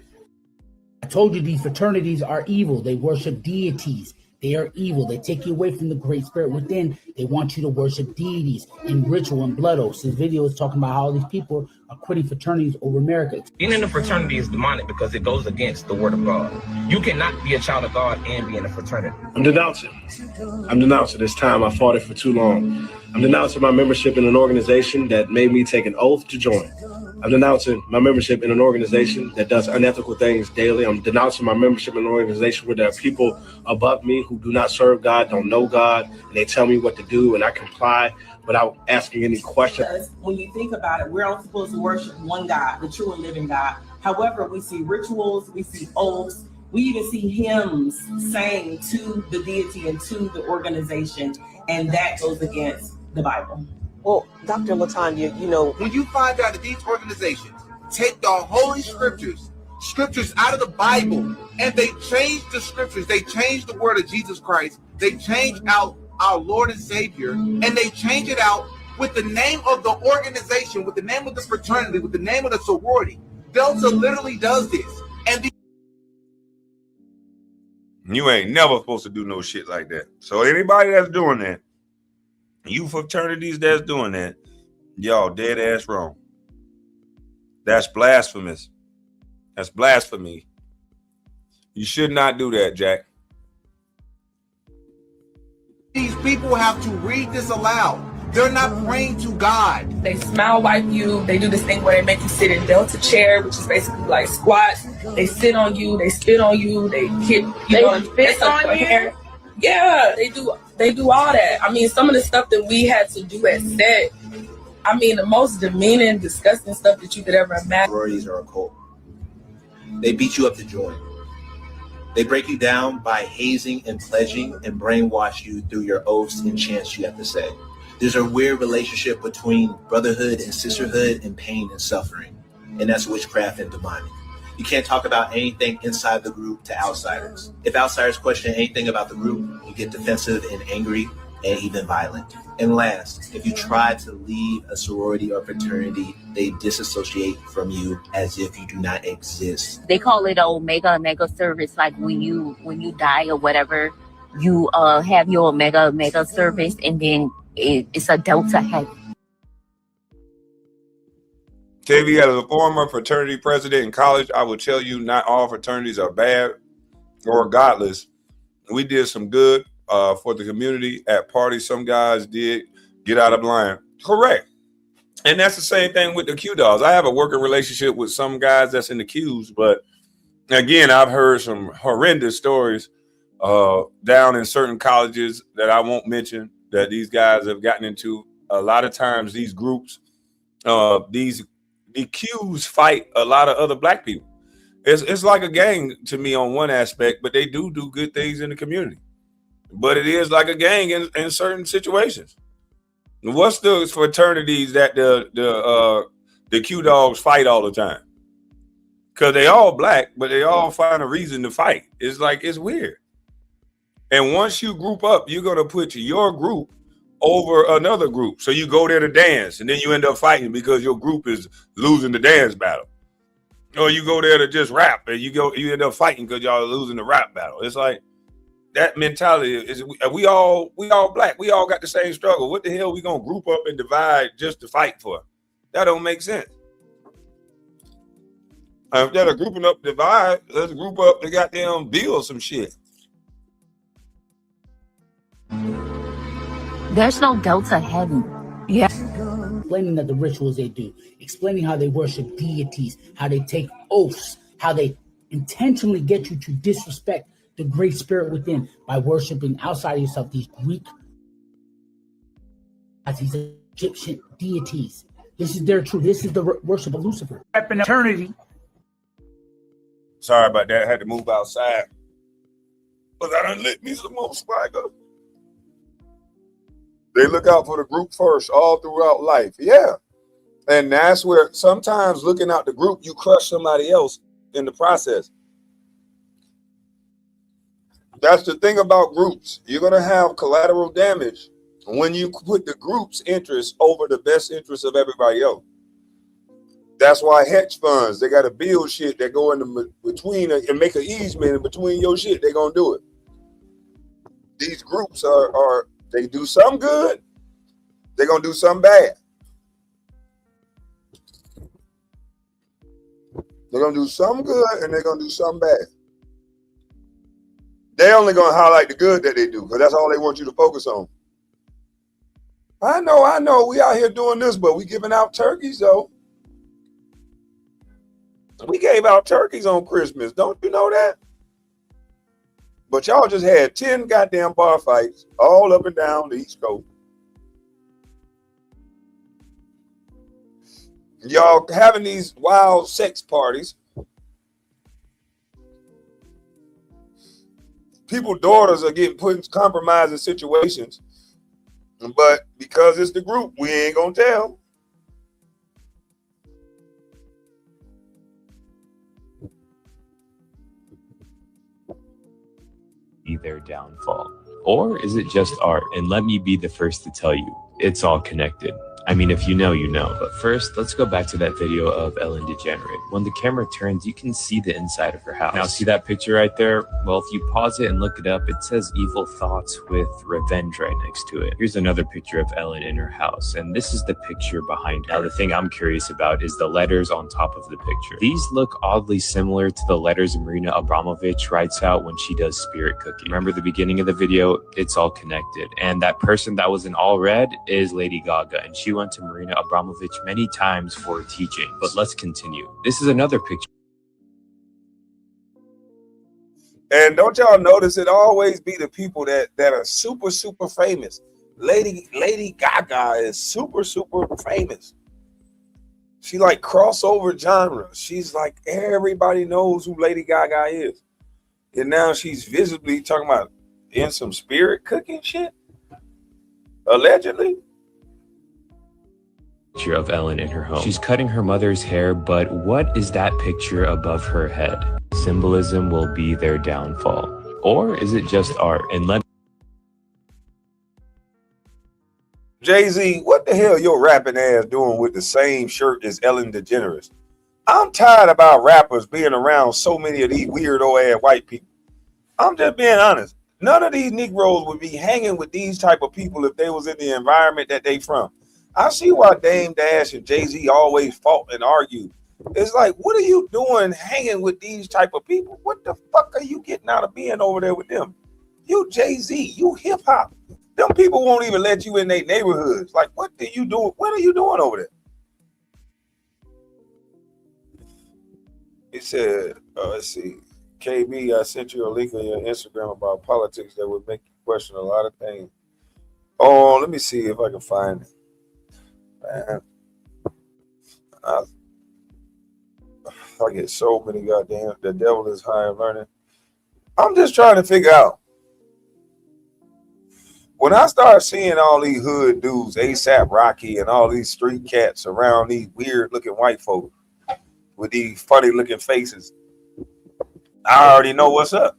I told you these fraternities are evil. They worship deities. They are evil. They take you away from the great spirit within. They want you to worship deities in ritual and blood oaths. This video is talking about how all these people are quitting fraternities over America. Being in a fraternity is demonic because it goes against the word of God. You cannot be a child of God and be in a fraternity. I'm denouncing. It's time. I fought it for too long. I'm denouncing my membership in an organization that made me take an oath to join. I'm denouncing my membership in an organization that does unethical things daily. I'm denouncing my membership in an organization where there are people above me who do not serve God, don't know God, and they tell me what to do, and I comply without asking any questions. Because when you think about it, we're all supposed to worship one God, the true and living God. However, we see rituals, we see oaths, we even see hymns sang to the deity and to the organization, and that goes against the Bible. Well, Dr. Latanya, you know, when you find out that these organizations take the holy scriptures out of the Bible, and they change the scriptures, they change the word of Jesus Christ, they change out our Lord and Savior, and they change it out with the name of the organization, with the name of the fraternity, with the name of the sorority. Delta literally does this. And you ain't never supposed to do no shit like that. So anybody that's doing that, you fraternities that's doing that, y'all dead ass wrong. That's blasphemous. That's blasphemy. You should not do that, Jack. These people have to read this aloud. They're not praying to God. They smile wipe you. They do this thing where they make you sit in Delta chair, which is basically like squats. They sit on you. They spit on you. They hit spit on your hair. Yeah, they do all that. I mean, some of the stuff that we had to do at set, I mean, the most demeaning, disgusting stuff that you could ever imagine. Sororities are a cult. They beat you up to join. They break you down by hazing and pledging and brainwash you through your oaths and chants you have to say. There's a weird relationship between brotherhood and sisterhood and pain and suffering, and that's witchcraft and demonic. You can't talk about anything inside the group to outsiders. If outsiders question anything about the group, you get defensive and angry and even violent. And last, if you try to leave a sorority or fraternity, they disassociate from you as if you do not exist. They call it Omega service, like when you die or whatever, you have your mega service, and then it's a delta heavy. KB, as a former fraternity president in college, I would tell you not all fraternities are bad or godless. We did some good for the community at parties. Some guys did get out of line. Correct. And that's the same thing with the Q dogs. I have a working relationship with some guys that's in the Qs, but again, I've heard some horrendous stories down in certain colleges that I won't mention that these guys have gotten into. A lot of times these groups, the Qs fight a lot of other black people. It's like a gang to me on one aspect, but they do good things in the community. But it is like a gang in certain situations. What's the fraternities that the Q dogs fight all the time? Because they all black, but they all find a reason to fight. It's like, it's weird. And once you group up, you're going to put your group over another group. So you go there to dance, and then you end up fighting because your group is losing the dance battle. Or you go there to just rap, and you end up fighting because y'all are losing the rap battle. It's like, that mentality is, we all black. We all got the same struggle. What the hell we gonna group up and divide just to fight for? That don't make sense. Instead of grouping up, divide, let's group up to goddamn build some shit. There's no delta heavy. Yeah. Explaining that the rituals they do, explaining how they worship deities, how they take oaths, how they intentionally get you to disrespect the great spirit within by worshiping outside of yourself these Greek, these Egyptian deities. This is their truth. This is the worship of Lucifer. Eternity. Sorry about that. I had to move outside. But I done lit me some more swagger. They look out for the group first all throughout life. Yeah. And that's where sometimes looking out the group, you crush somebody else in the process. That's the thing about groups. You're going to have collateral damage when you put the group's interest over the best interest of everybody else. That's why hedge funds, they got to build shit that go in the between and make an easement in between your shit. They're going to do it. These groups are they do some good, they're going to do some bad. They're going to do some good and they're going to do some bad. They're only going to highlight the good that they do because that's all they want you to focus on. I know. We out here doing this, but we giving out turkeys, though. We gave out turkeys on Christmas. Don't you know that? But y'all just had 10 goddamn bar fights all up and down the East Coast. Y'all having these wild sex parties. People's daughters are getting put in compromising situations. But because it's the group, we ain't gonna tell. Be their downfall? Or is it just art? And let me be the first to tell you, it's all connected. I mean, if you know, you know. But first, let's go back to that video of Ellen DeGenerate. When the camera turns, you can see the inside of her house. Now, see that picture right there? Well, if you pause it and look it up, it says evil thoughts with revenge right next to it. Here's another picture of Ellen in her house, and this is the picture behind her. Now, the thing I'm curious about is the letters on top of the picture. These look oddly similar to the letters Marina Abramovich writes out when she does spirit cooking. Remember the beginning of the video? It's all connected. And that person that was in all red is Lady Gaga, and she went to Marina Abramovich many times for teaching. But let's continue. This is another picture. And don't y'all notice it always be the people that are super, super famous. Lady Gaga is super, super famous. She like crossover genre. She's like, everybody knows who Lady Gaga is. And now she's visibly talking about in some spirit cooking shit. Allegedly. Picture of Ellen in her home. She's cutting her mother's hair, but what is that picture above her head? Symbolism will be their downfall. Or is it just art? And let Jay-Z, what the hell your rapping ass doing with the same shirt as Ellen DeGeneres? I'm tired about rappers being around so many of these weirdo ass white people. I'm just being honest. None of these Negroes would be hanging with these type of people if they was in the environment that they from. I see why Dame Dash and Jay-Z always fought and argued. It's like, what are you doing hanging with these type of people? What the fuck are you getting out of being over there with them? You Jay-Z, you hip-hop. Them people won't even let you in their neighborhoods. Like, what do you do? What are you doing over there? He said, let's see. KB, I sent you a link on your Instagram about politics that would make you question a lot of things. Oh, let me see if I can find it. Man, I get so many goddamn. The devil is high and learning. I'm just trying to figure out. When I start seeing all these hood dudes, ASAP Rocky and all these street cats around these weird looking white folk with these funny looking faces, I already know what's up.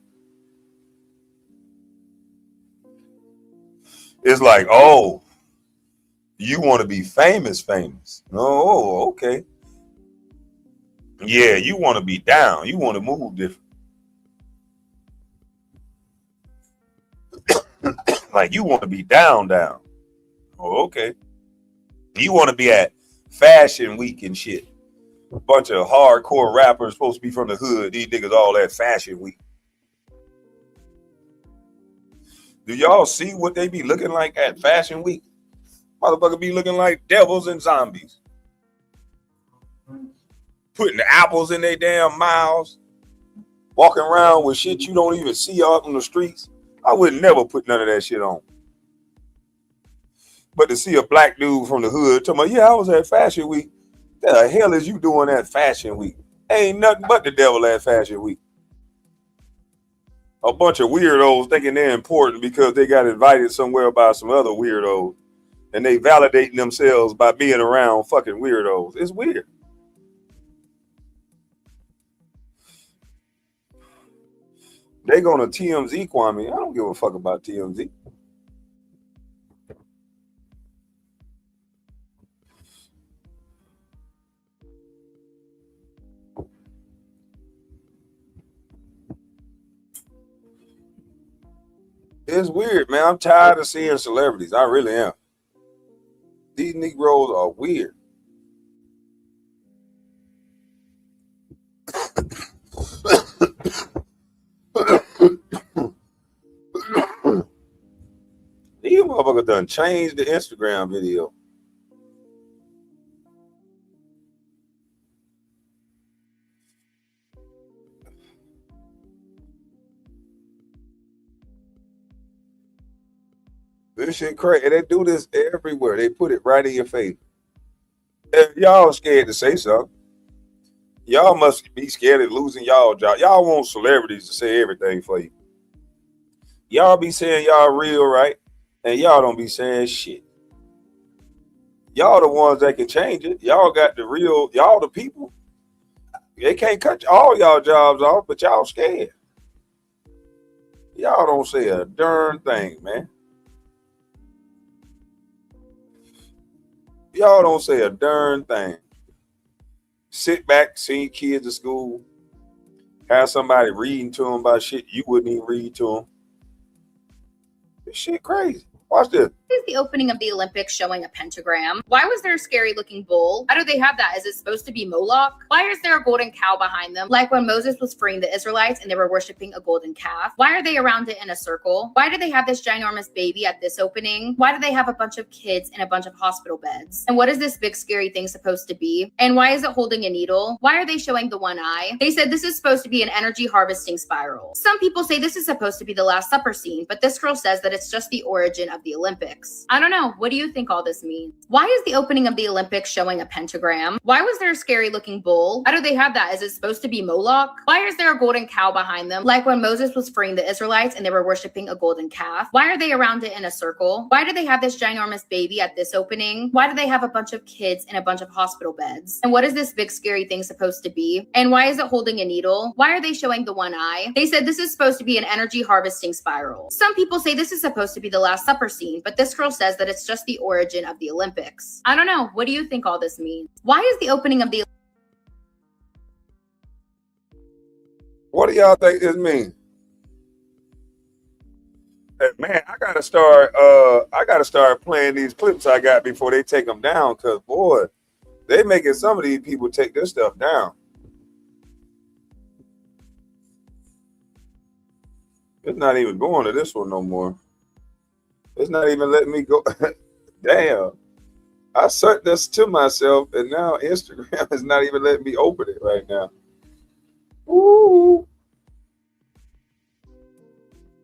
It's like, oh, you want to be famous. Oh, okay. Yeah, you want to be down. You want to move different. Like, you want to be down. Oh, okay. You want to be at Fashion Week and shit. A bunch of hardcore rappers supposed to be from the hood. These niggas all at Fashion Week. Do y'all see what they be looking like at Fashion Week? Motherfucker be looking like devils and zombies. Putting the apples in their damn mouths. Walking around with shit you don't even see out on the streets. I would never put none of that shit on. But to see a black dude from the hood talking about, yeah, I was at Fashion Week. The hell is you doing at Fashion Week? Ain't nothing but the devil at Fashion Week. A bunch of weirdos thinking they're important because they got invited somewhere by some other weirdos. And they validating themselves by being around fucking weirdos. It's weird. They gonna TMZ Kwame. I don't give a fuck about TMZ. It's weird, man. I'm tired of seeing celebrities. I really am. These Negroes are weird. These motherfuckers done changed the Instagram video. This shit crazy. They do this everywhere. They put it right in your face. If y'all scared to say something, y'all must be scared of losing y'all job. Y'all want celebrities to say everything for you. Y'all be saying y'all real, right? And y'all don't be saying shit. Y'all the ones that can change it. Y'all got the real, y'all the people. They can't cut all y'all jobs off, but y'all scared. Y'all don't say a darn thing, man. Y'all don't say a darn thing. Sit back, see kids at school, have somebody reading to them about shit you wouldn't even read to them. This shit crazy. Watch this. Is the opening of the Olympics showing a pentagram? Why was there a scary looking bull? How do they have that? Is it supposed to be Moloch? Why is there a golden cow behind them? Like when Moses was freeing the Israelites and they were worshiping a golden calf. Why are they around it in a circle? Why do they have this ginormous baby at this opening? Why do they have a bunch of kids in a bunch of hospital beds? And what is this big scary thing supposed to be? And why is it holding a needle? Why are they showing the one eye? They said this is supposed to be an energy harvesting spiral. Some people say this is supposed to be the Last Supper scene, but this girl says that it's just the origin of the Olympics. I don't know. What do you think all this means? Why is the opening of the Olympics showing a pentagram? Why was there a scary looking bull? How do they have that? Is it supposed to be Moloch? Why is there a golden cow behind them? Like when Moses was freeing the Israelites and they were worshiping a golden calf. Why are they around it in a circle? Why do they have this ginormous baby at this opening? Why do they have a bunch of kids in a bunch of hospital beds? And what is this big scary thing supposed to be? And why is it holding a needle? Why are they showing the one eye? They said this is supposed to be an energy harvesting spiral. Some people say this is supposed to be the Last Supper scene, but this girl says that it's just the origin of the Olympics. I don't know. What do you think all this means? Why is the opening of the... What do y'all think this means? Hey, man, I gotta start playing these clips I got before they take them down, cause boy, they making some of these people take this stuff down. It's not even going to this one no more. It's not even letting me go. Damn. I sent this to myself, and now Instagram is not even letting me open it right now. Ooh.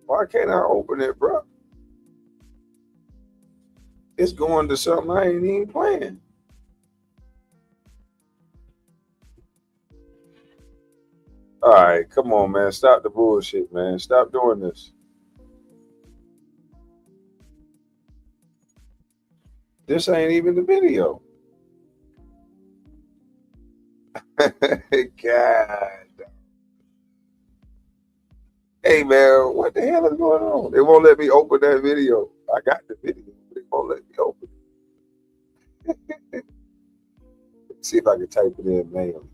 Why can't I open it, bro? It's going to something I ain't even playing. All right, come on, man. Stop the bullshit, man. Stop doing this. This ain't even the video. God. Hey, man, what the hell is going on? They won't let me open that video. I got the video, but they won't let me open it. See if I can type it in manually.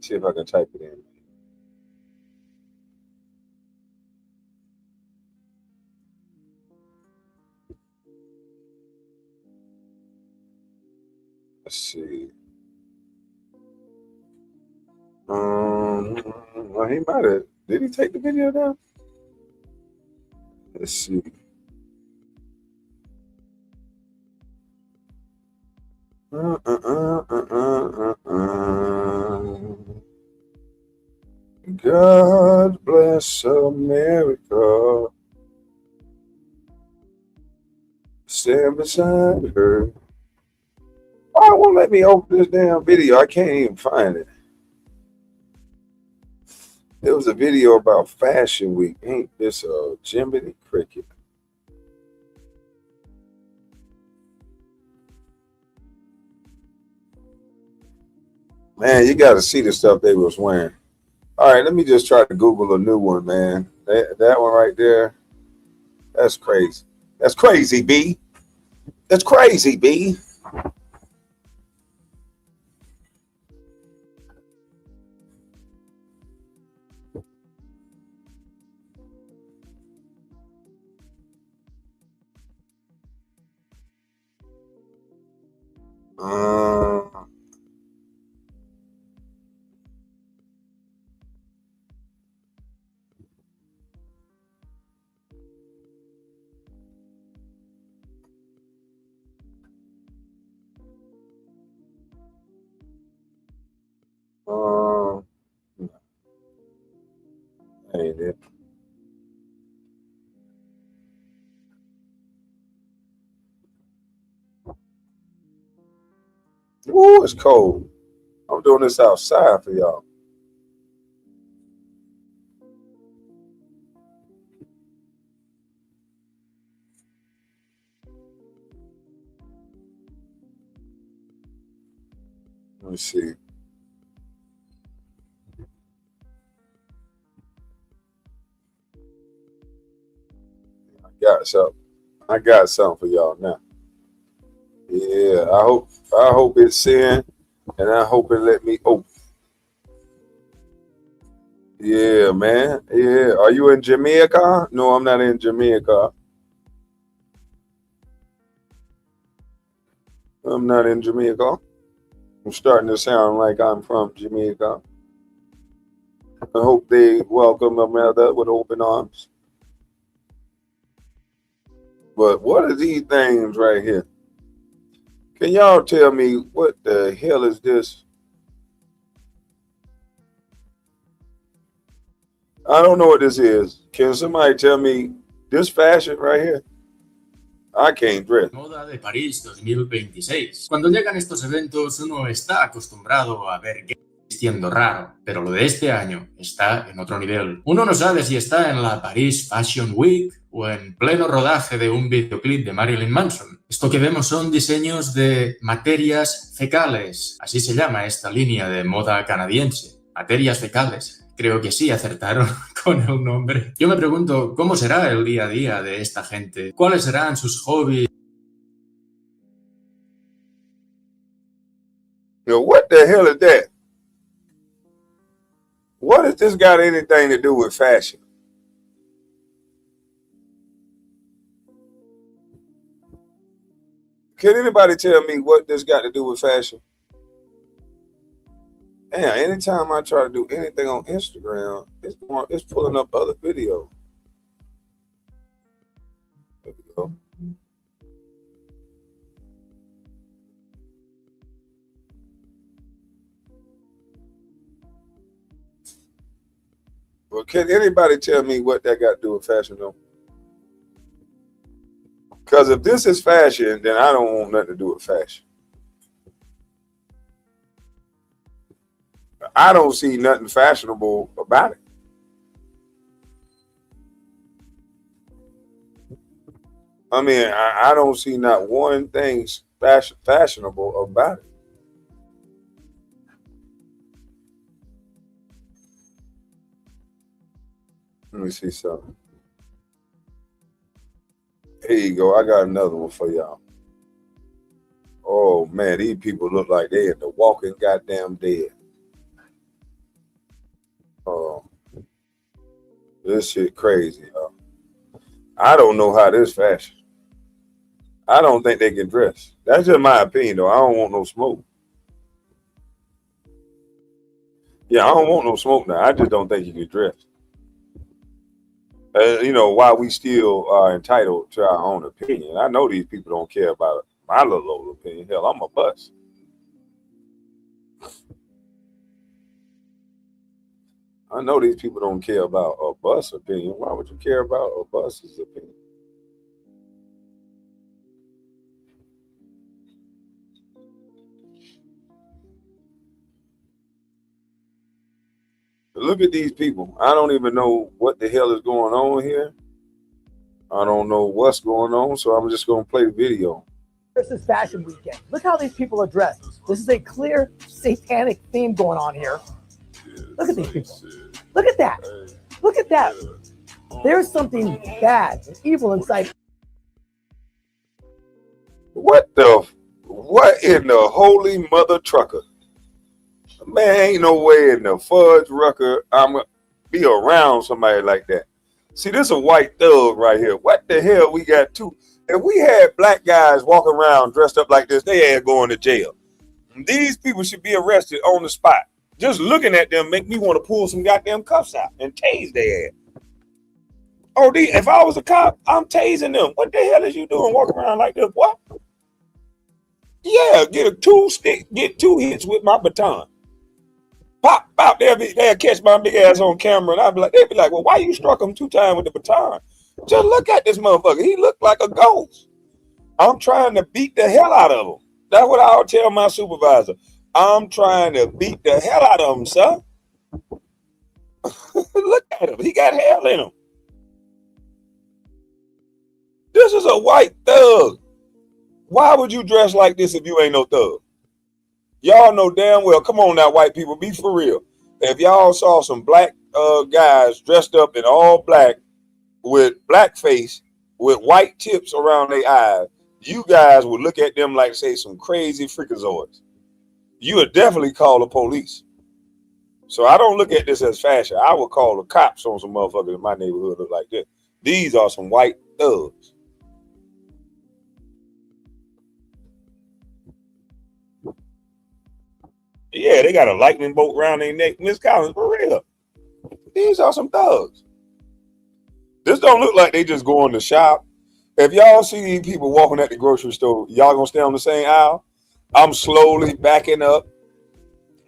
See if I can type it in. Let's see. Well, he might have. Did he take the video down? Let's see. God bless America. Stand beside her. Why won't let me open this damn video? I can't even find it. There was a video about Fashion Week. Ain't this a Jiminy Cricket? Man, you got to see the stuff they was wearing. All right, let me just try to Google a new one, man. That one right there, that's crazy. That's crazy, B. That's crazy, B. Ain't it? Ooh, it's cold. I'm doing this outside for y'all. Let me see. I got something for y'all now. Yeah, I hope it's seeing, and I hope it let me open. Yeah, man. Yeah. Are you in Jamaica? No, I'm not in Jamaica. I'm not in Jamaica. I'm starting to sound like I'm from Jamaica. I hope they welcome America with open arms. But what are these things right here? Can y'all tell me what the hell is this? I don't know what this is. Can somebody tell me this fashion right here? I can't dress. Moda de París 2026. Cuando llegan estos eventos uno está acostumbrado a ver gays vistiendo raro, pero lo de este año está en otro nivel. Uno no sabe si está en la Paris Fashion Week o en pleno rodaje de un videoclip de Marilyn Manson. Esto que vemos son diseños de materias fecales, así se llama esta línea de moda canadiense. Materias fecales. Creo que sí acertaron con el nombre. Yo me pregunto, ¿cómo será el día a día de esta gente? ¿Cuáles serán sus hobbies? Yo, what the hell is that? What has this got anything to do with fashion? Can anybody tell me what this got to do with fashion? Damn, anytime I try to do anything on Instagram, it's pulling up other videos. There we go. Well, can anybody tell me what that got to do with fashion, though? Because if this is fashion, then I don't want nothing to do with fashion. I don't see nothing fashionable about it. I mean, I don't see not one thing fashionable about it. Let me see something. Here you go. I got another one for y'all. Oh, man, these people look like they in the walking goddamn dead. Oh, this shit crazy, y'all. I don't know how this fashion. I don't think they can dress. That's just my opinion, though. I don't want no smoke. Yeah, I don't want no smoke now. I just don't think you can dress. You know, why we still are entitled to our own opinion. I know these people don't care about my little old opinion. Hell, I'm a bust. I know these people don't care about a bus opinion. Why would you care about a bus's opinion? Look at these people. I don't even know what the hell is going on here. I don't know what's going on, so I'm just going to play the video. This is fashion weekend. Look how these people are dressed. This is a clear satanic theme going on here. Look at these people. Look at that. Look at that. There's something bad and evil inside. What in the holy mother trucker? Man, ain't no way in the fudge rucker I'm going to be around somebody like that. See, this is a white thug right here. What the hell we got to? If we had black guys walking around dressed up like this, they ain't going to jail. These people should be arrested on the spot. Just looking at them make me want to pull some goddamn cuffs out and tase their ass. Oh, if I was a cop, I'm tasing them. What the hell is you doing walking around like this? What? Yeah, get two hits with my baton. Pop, pop, they'll catch my big ass on camera, and they'll be like, well, why you struck him 2 times with the baton? Just look at this motherfucker. He looked like a ghost. I'm trying to beat the hell out of him. That's what I'll tell my supervisor. I'm trying to beat the hell out of him, son. Look at him. He got hell in him. This is a white thug. Why would you dress like this if you ain't no thug? Y'all know damn well. Come on now, white people, be for real. If y'all saw some black guys dressed up in all black with blackface with white tips around their eyes, you guys would look at them like, say, some crazy freakazoids. You would definitely call the police. So I don't look at this as fashion. I would call the cops on some motherfuckers in my neighborhood look like this. These are some white thugs. Yeah, they got a lightning bolt around their neck. Miss Collins, for real. These are some thugs. This don't look like they just going to shop. If y'all see these people walking at the grocery store, y'all gonna stay on the same aisle? I'm slowly backing up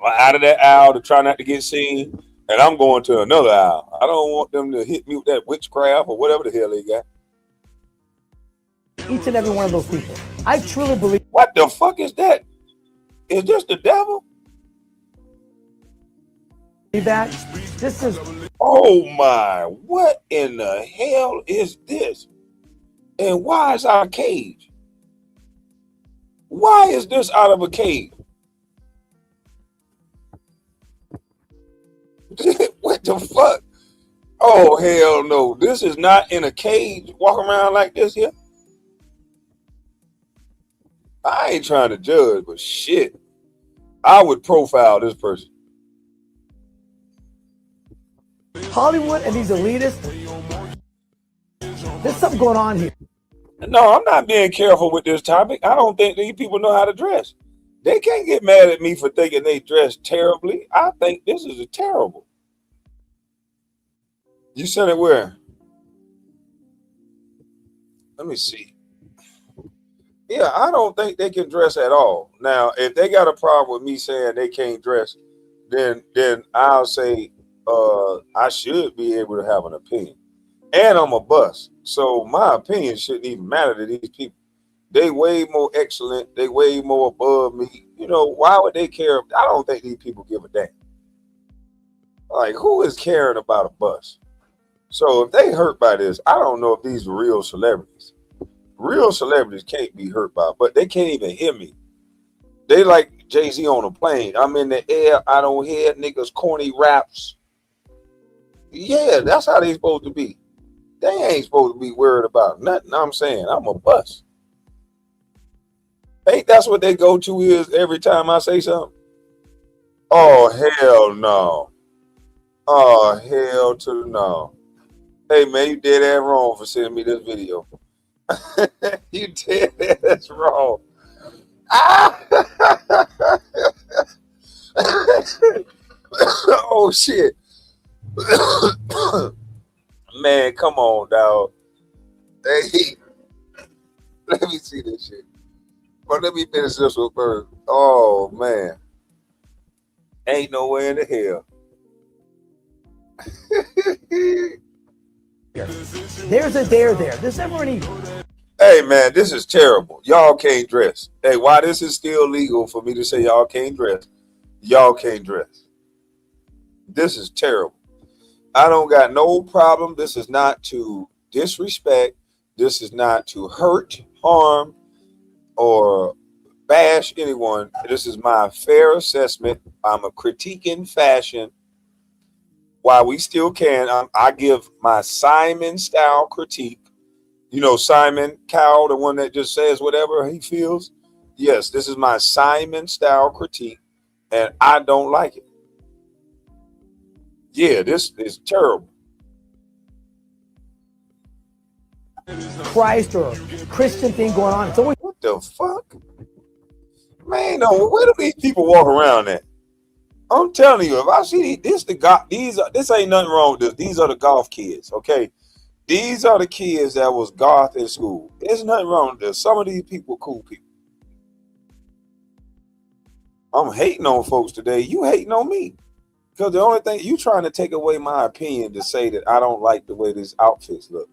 out of that aisle to try not to get seen, and I'm going to another aisle. I don't want them to hit me with that witchcraft or whatever the hell they got. Each and every one of those people. I truly believe. What the fuck is that? Is this the devil? That this is. Oh my! What in the hell is this? And why is our cage? Why is this out of a cage? What the fuck? Oh hell no! This is not in a cage. Walking around like this here. I ain't trying to judge, but shit, I would profile this person. Hollywood and these elitists, there's something going on here. No, I'm not being careful with this topic. I don't think these people know how to dress. They can't get mad at me for thinking they dress terribly. I think this is terrible. You said it where? Let me see. Yeah, I don't think they can dress at all. Now, if they got a problem with me saying they can't dress, then I'll say I should be able to have an opinion. And I'm a bust. So my opinion shouldn't even matter to these people. They way more excellent. They way more above me. You know, why would they care? I don't think these people give a damn. Like, who is caring about a bus? So if they hurt by this, I don't know if these are real celebrities. Real celebrities can't be hurt by it, but they can't even hear me. They like Jay-Z on a plane. I'm in the air. I don't hear niggas corny raps. Yeah, that's how they supposed to be. They ain't supposed to be worried about nothing. I'm saying I'm a bust. Ain't that's what they go to is every time I say something? Oh, hell no. Oh, hell to the no. Hey, man, you did that wrong for sending me this video. You did that. That's wrong. Oh, shit. Man, come on, dog. Hey, let me see this shit. But let me finish this one first. Oh, man. Ain't nowhere in the hell. There's a dare there. There's never any. Hey, man, this is terrible. Y'all can't dress. Hey, why this is still legal for me to say y'all can't dress? Y'all can't dress. This is terrible. I don't got no problem. This is not to disrespect. This is not to hurt, harm, or bash anyone. This is my fair assessment. I'm a critiquing fashion. While we still can, I give my Simon style critique. You know, Simon Cowell, the one that just says whatever he feels. Yes, this is my Simon style critique, and I don't like it. Yeah, this is terrible. Christ or Christian thing going on. It's always what the fuck, man. No, where do these people walk around at? I'm telling you, if I see this ain't nothing wrong with this. These are the golf kids, okay? These are the kids that was goth in school. There's nothing wrong with this. Some of these people cool people. I'm hating on folks today. You hating on me. Because the only thing, you trying to take away my opinion to say that I don't like the way these outfits look.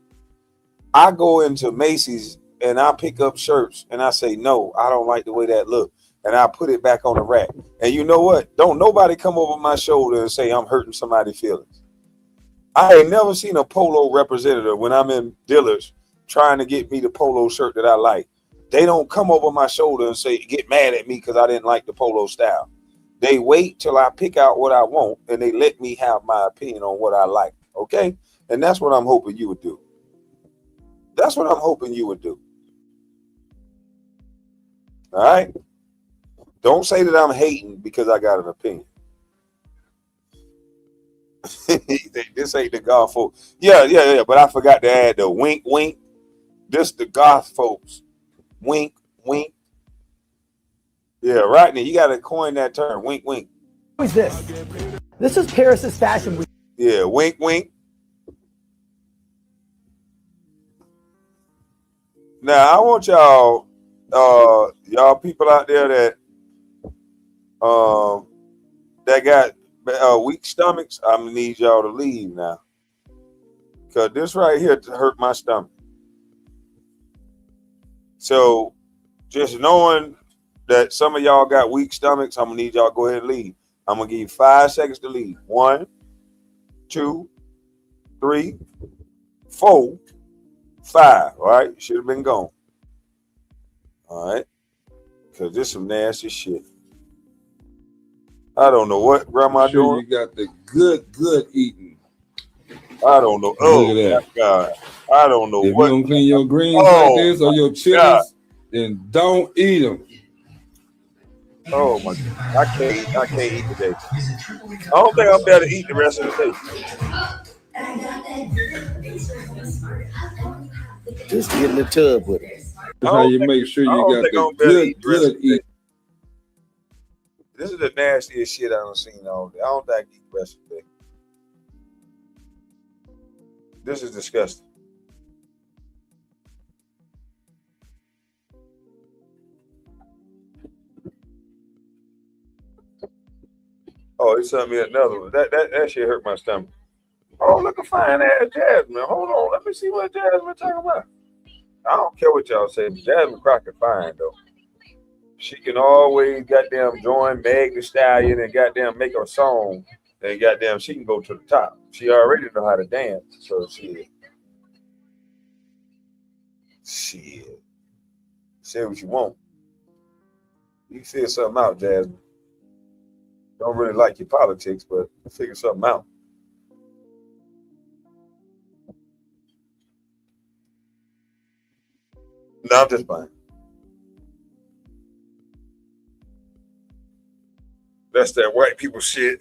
I go into Macy's and I pick up shirts and I say, no, I don't like the way that look. And I put it back on the rack. And you know what? Don't nobody come over my shoulder and say I'm hurting somebody's feelings. I ain't never seen a polo representative when I'm in Dillard's trying to get me the polo shirt that I like. They don't come over my shoulder and say, get mad at me because I didn't like the polo style. They wait till I pick out what I want and they let me have my opinion on what I like. Okay? And that's what I'm hoping you would do. That's what I'm hoping you would do. All right? Don't say that I'm hating because I got an opinion. This ain't the goth folks. Yeah. But I forgot to add the wink, wink. This the goth folks. Wink, wink. Yeah, right now you got to coin that term. Wink, wink. Who is this? This is Paris's fashion week. Yeah, wink, wink. Now I want y'all, y'all people out there that got weak stomachs, I'm gonna need y'all to leave now, because this right here hurt my stomach. So just knowing that some of y'all got weak stomachs, I'm gonna need y'all to go ahead and leave. I'm gonna give you 5 seconds to leave. 1, 2, 3, 4, 5. All right, should have been gone. All right, because this is some nasty shit. I don't know what grandma doing. You got the good eating. I don't know. Oh, my God. I don't know if what. If you don't clean your greens like this or your chilies, then don't eat them. Oh my God. I can't eat today. I don't think I'll be able to eat the rest of the day. Just get in the tub with it. I How don't you think, make sure I you don't got think I'm the gonna be able to eat the rest of good the day. eat. This is the nastiest shit I done seen all day. I don't think I can eat the rest of the day. This is disgusting. Oh, he sent me another one. That shit hurt my stomach. Oh, look at fine ass Jasmine. Hold on, let me see what Jasmine talking about. I don't care what y'all say. Jasmine Crockett fine though. She can always goddamn join Meg Thee Stallion and goddamn make a song. And goddamn, she can go to the top. She already know how to dance. So shit. Say what you want. You figure something out, Jasmine. Don't really like your politics, but figure something out. No, I'm just fine. That's that white people shit.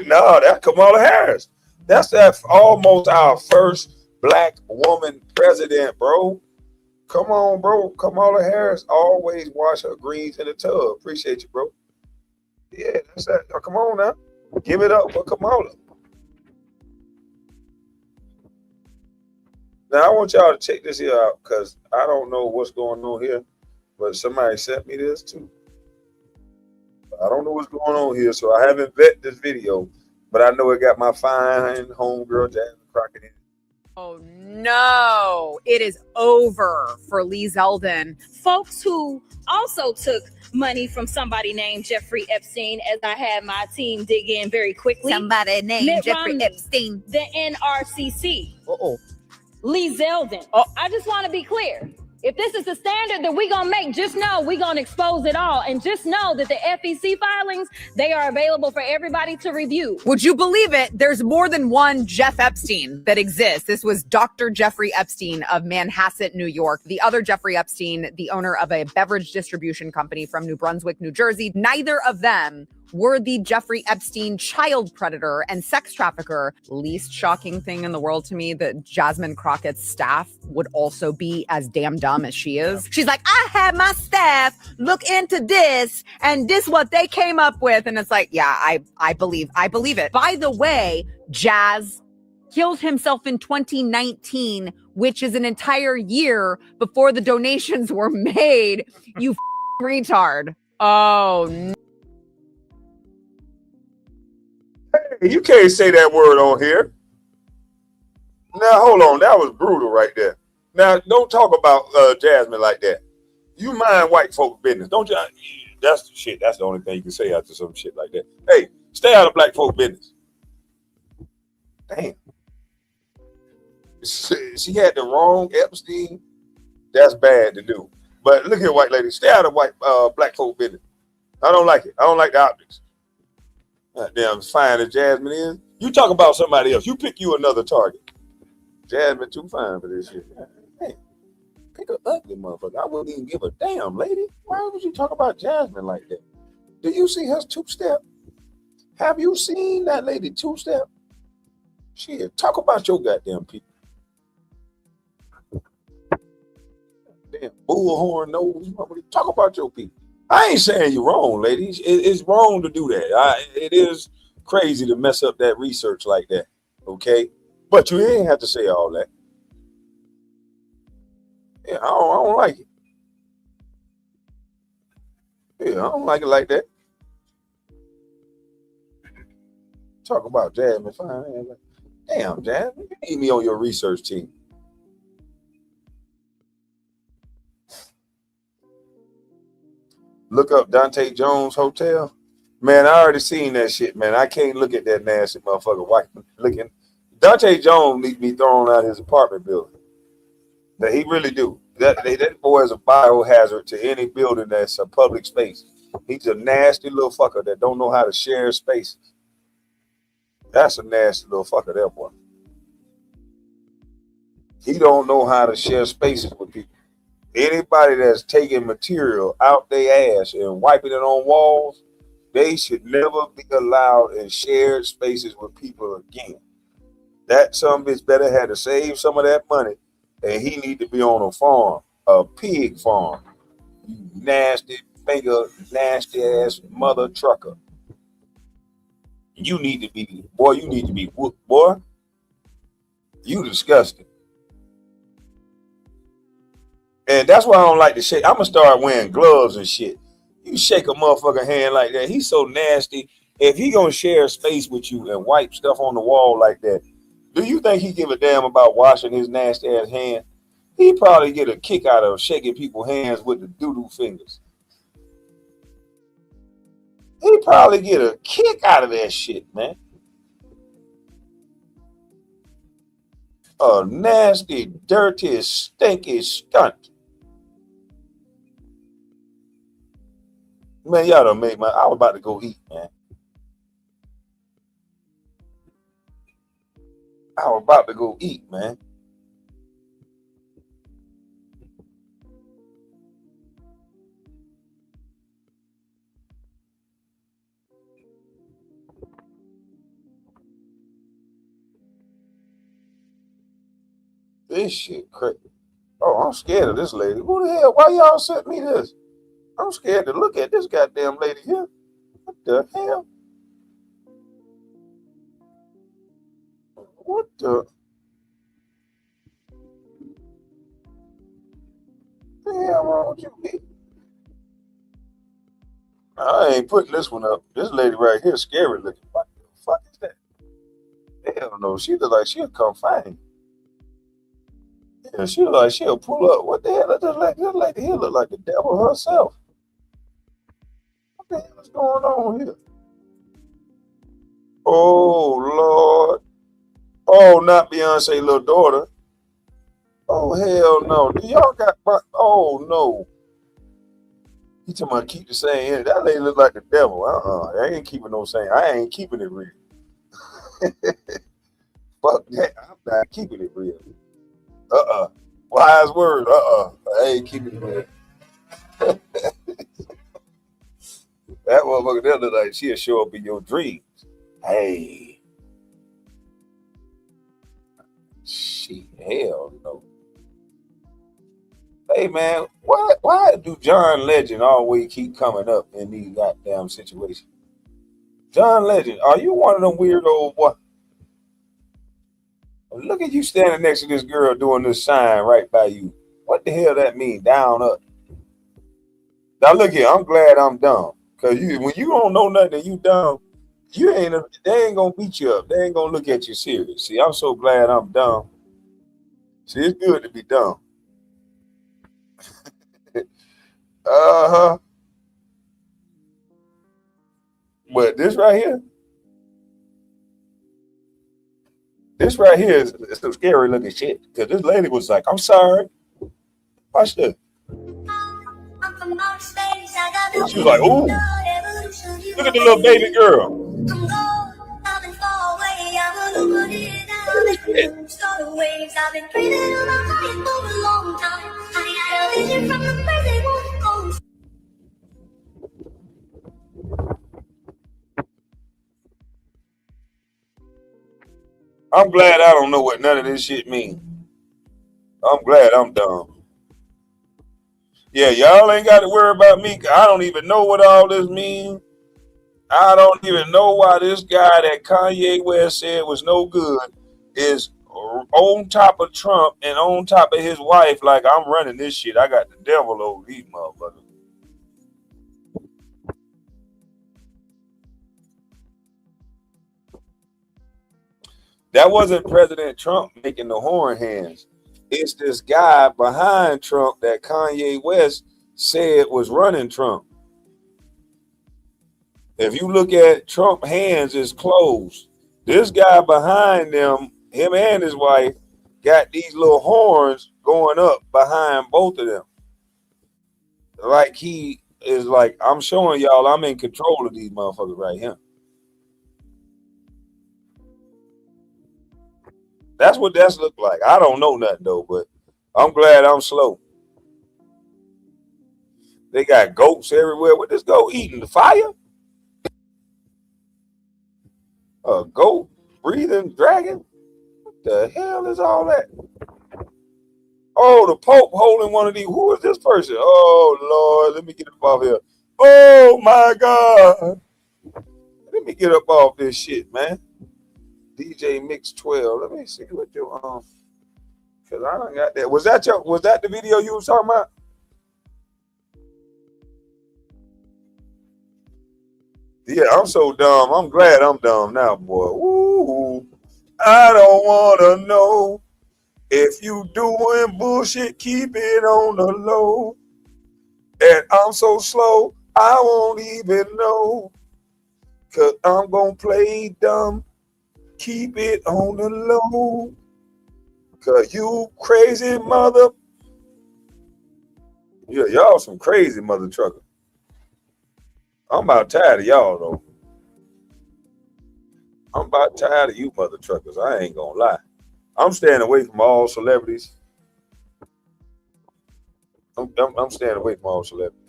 No, that's Kamala Harris. That's that almost our first black woman president, bro. Come on, bro. Kamala Harris always wash her greens in the tub. Appreciate you, bro. Yeah, that's that. Oh, come on now. Give it up for Kamala. Now, I want y'all to check this here out because I don't know what's going on here, but somebody sent me this too. I don't know what's going on here, so I haven't vetted this video, but I know it got my fine homegirl Jasmine Crockett in it. Oh no, it is over for Lee Zeldin. Folks who also took money from somebody named Jeffrey Epstein, as I had my team dig in very quickly. Somebody named Mitt Jeffrey Romney, Epstein. The NRCC. Uh-oh. Lee Zeldin. I just want to be clear. If this is the standard that we're going to make, just know we're going to expose it all. And just know that the FEC filings, they are available for everybody to review. Would you believe it? There's more than one Jeff Epstein that exists. This was Dr. Jeffrey Epstein of Manhasset, New York. The other Jeffrey Epstein, the owner of a beverage distribution company from New Brunswick, New Jersey. Neither of them were the Jeffrey Epstein child predator and sex trafficker. Least shocking thing in the world to me that Jasmine Crockett's staff would also be as damn dumb as she is. She's like, I had my staff look into this and this what they came up with. And it's like, yeah, I believe it. By the way, Jazz killed himself in 2019, which is an entire year before the donations were made. You retard. Oh, no. Hey, you can't say that word on here. Now, hold on. That was brutal right there. Now, don't talk about Jasmine like that. You mind white folk business. Don't you? That's the shit. That's the only thing you can say after some shit like that. Hey, stay out of black folk business. Damn. She had the wrong Epstein. That's bad to do. But look here, white lady. Stay out of black folk business. I don't like it. I don't like the optics. Damn, as fine as Jasmine is. You talk about somebody else. You pick you another target. Jasmine too fine for this shit. Man, pick an ugly motherfucker. I wouldn't even give a damn, lady. Why would you talk about Jasmine like that? Do you see her two-step? Have you seen that lady two-step? Shit, talk about your goddamn people. Damn bullhorn nose. Talk about your people. I ain't saying you're wrong, ladies. It's wrong to do that. It is crazy to mess up that research like that. Okay? But you ain't have to say all that. Yeah, I don't like it. Yeah, I don't like it like that. Talk about Jasmine. Fine. Damn, Jasmine. You need me on your research team. Look up Dante Jones Hotel. Man, I already seen that shit, man. I can't look at that nasty motherfucker white looking. Dante Jones needs to be thrown out of his apartment building. That he really do. That boy is a biohazard to any building that's a public space. He's a nasty little fucker that don't know how to share spaces. That's a nasty little fucker, that boy. He don't know how to share spaces with people. Anybody that's taking material out their ass and wiping it on walls, they should never be allowed in shared spaces with people again. That some bitch better had to save some of that money, and he need to be on a farm, a pig farm. You nasty finger, nasty ass mother trucker. You need to be, boy. You need to be whooped, boy. You disgusting. And that's why I don't like to shake. I'm gonna start wearing gloves and shit. You shake a motherfucking hand like that, he's so nasty. If he gonna share space with you and wipe stuff on the wall like that, do you think he give a damn about washing his nasty ass hand? He probably get a kick out of shaking people's hands with the doo-doo fingers. He probably get a kick out of that shit, man. A nasty, dirty, stinky stunt. Man, y'all done make my... I was about to go eat, man. I was about to go eat, man. This shit crazy. Oh, I'm scared of this lady. Who the hell? Why y'all sent me this? I'm scared to look at this goddamn lady here. What the hell? What the hell wrong with you, B? I ain't putting this one up. This lady right here scary looking. What the fuck is that? Hell no. She look like she'll come find. Yeah, she look like she'll pull up. What the hell? This lady here look like the devil herself. What the hell is going on here? Oh, Lord. Oh, not Beyonce little daughter. Oh, hell no. Do y'all got... Oh, no. He talking about keep the same energy. That lady look like the devil. I ain't keeping no same. I ain't keeping it real. Fuck that. I'm not keeping it real. Wise word. I ain't keeping it real. That motherfucker there look like she'll show up in your dreams. Hey. Shit, hell no. Hey man, why do John Legend always keep coming up in these goddamn situations? John Legend, are you one of them weirdo boy? Look at you standing next to this girl doing this sign right by you. What the hell that mean? Down, up. Now look here, I'm glad I'm dumb. Cause when you don't know nothing, you dumb. They ain't gonna beat you up. They ain't gonna look at you serious. See, I'm so glad I'm dumb. See, it's good to be dumb. Uh-huh. But this right here is some scary looking shit. Because this lady was like, I'm sorry. Watch this. She was like, ooh. Look at the little baby girl. I'm glad I don't know what none of this shit means. I'm glad I'm dumb. Yeah, y'all ain't got to worry about me. I don't even know what all this means. I don't even know why this guy that Kanye West said was no good is on top of Trump and on top of his wife like I'm running this shit. I got the devil over these motherfuckers. That wasn't President Trump making the horn hands. It's this guy behind Trump that Kanye West said was running Trump. If you look at Trump's hands, it's closed. This guy behind them, him and his wife, got these little horns going up behind both of them. Like he is like, I'm showing y'all I'm in control of these motherfuckers right here. That's what that's look like. I don't know nothing though, but I'm glad I'm slow. They got goats everywhere. What this goat eating? The fire? A goat breathing dragon? What the hell is all that? Oh, the Pope holding one of these. Who is this person? Oh, Lord. Let me get up off here. Oh, my God. Let me get up off this shit, man. DJ Mix 12. Let me see what you because I don't got that. Was that the video you was talking about? Yeah, I'm so dumb. I'm glad I'm dumb now, boy. Ooh, I don't want to know if you doing bullshit. Keep it on the low. And I'm so slow, I won't even know. Cause I'm gonna play dumb. Keep it on the low. Cause you crazy mother. Yeah, y'all some crazy mother trucker. I'm about tired of y'all though. I'm about tired of you mother truckers. I ain't gonna lie. I'm staying away from all celebrities. I'm staying away from all celebrities.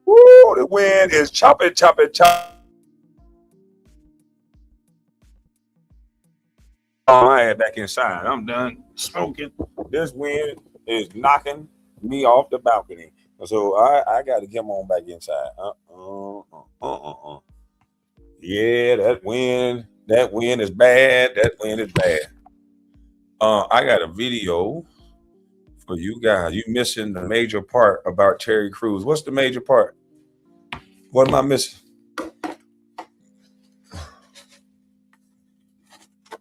Woo, the wind is chopping, chopping, chopping. Oh, I am back inside. I'm done smoking. This wind is knocking me off the balcony. So I got to come on back inside. Yeah, that wind is bad. That wind is bad. I got a video for you guys. You missing the major part about Terry Crews. What's the major part? What am I missing?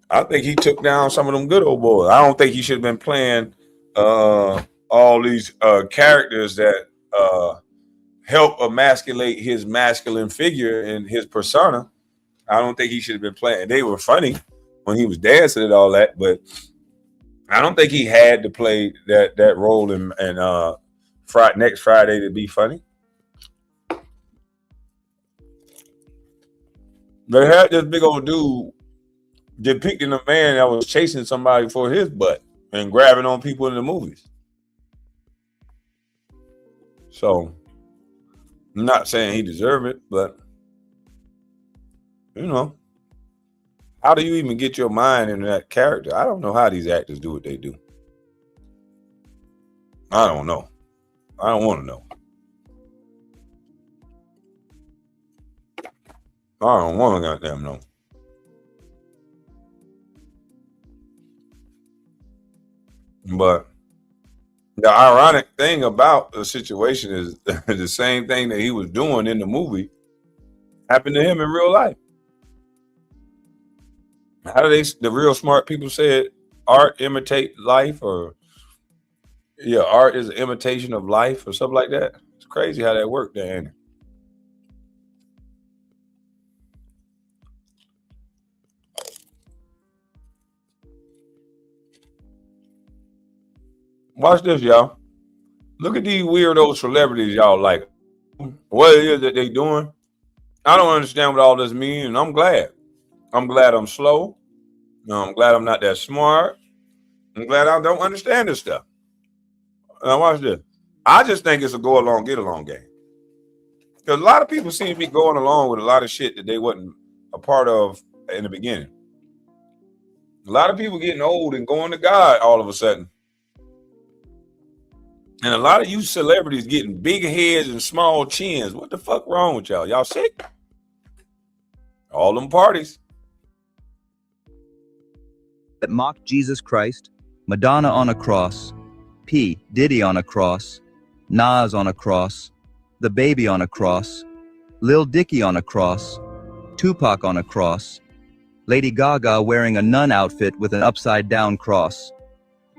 I think he took down some of them good old boys. I don't think he should have been playing all these characters that help emasculate his masculine figure and his persona. I don't think he should have been playing. They were funny when he was dancing and all that, but I don't think he had to play that role in next Friday to be funny. They had this big old dude depicting a man that was chasing somebody for his butt and grabbing on people in the movies. So I'm not saying he deserved it, but you know, how do you even get your mind in that character? I don't know how these actors do what they do. I don't know. I don't want to know. I don't want to goddamn know. But the ironic thing about the situation is the same thing that he was doing in the movie happened to him in real life. How do the real smart people say it? Art imitate life, or yeah, art is an imitation of life or something like that. It's crazy how that worked there, ain't it? Watch this, y'all. Look at these weirdo celebrities y'all like. What it is that they doing? I don't understand what all this means, and I'm glad. I'm glad I'm slow. I'm glad I'm not that smart. I'm glad I don't understand this stuff. Now watch this. I just think it's a go along, get along game. Because a lot of people seem to be going along with a lot of shit that they wasn't a part of in the beginning. A lot of people getting old and going to God all of a sudden. And a lot of you celebrities getting big heads and small chins. What the fuck wrong with y'all? Y'all sick? All them parties. That mocked Jesus Christ, Madonna on a cross, P. Diddy on a cross, Nas on a cross, The Baby on a cross, Lil Dicky on a cross, Tupac on a cross, Lady Gaga wearing a nun outfit with an upside-down cross,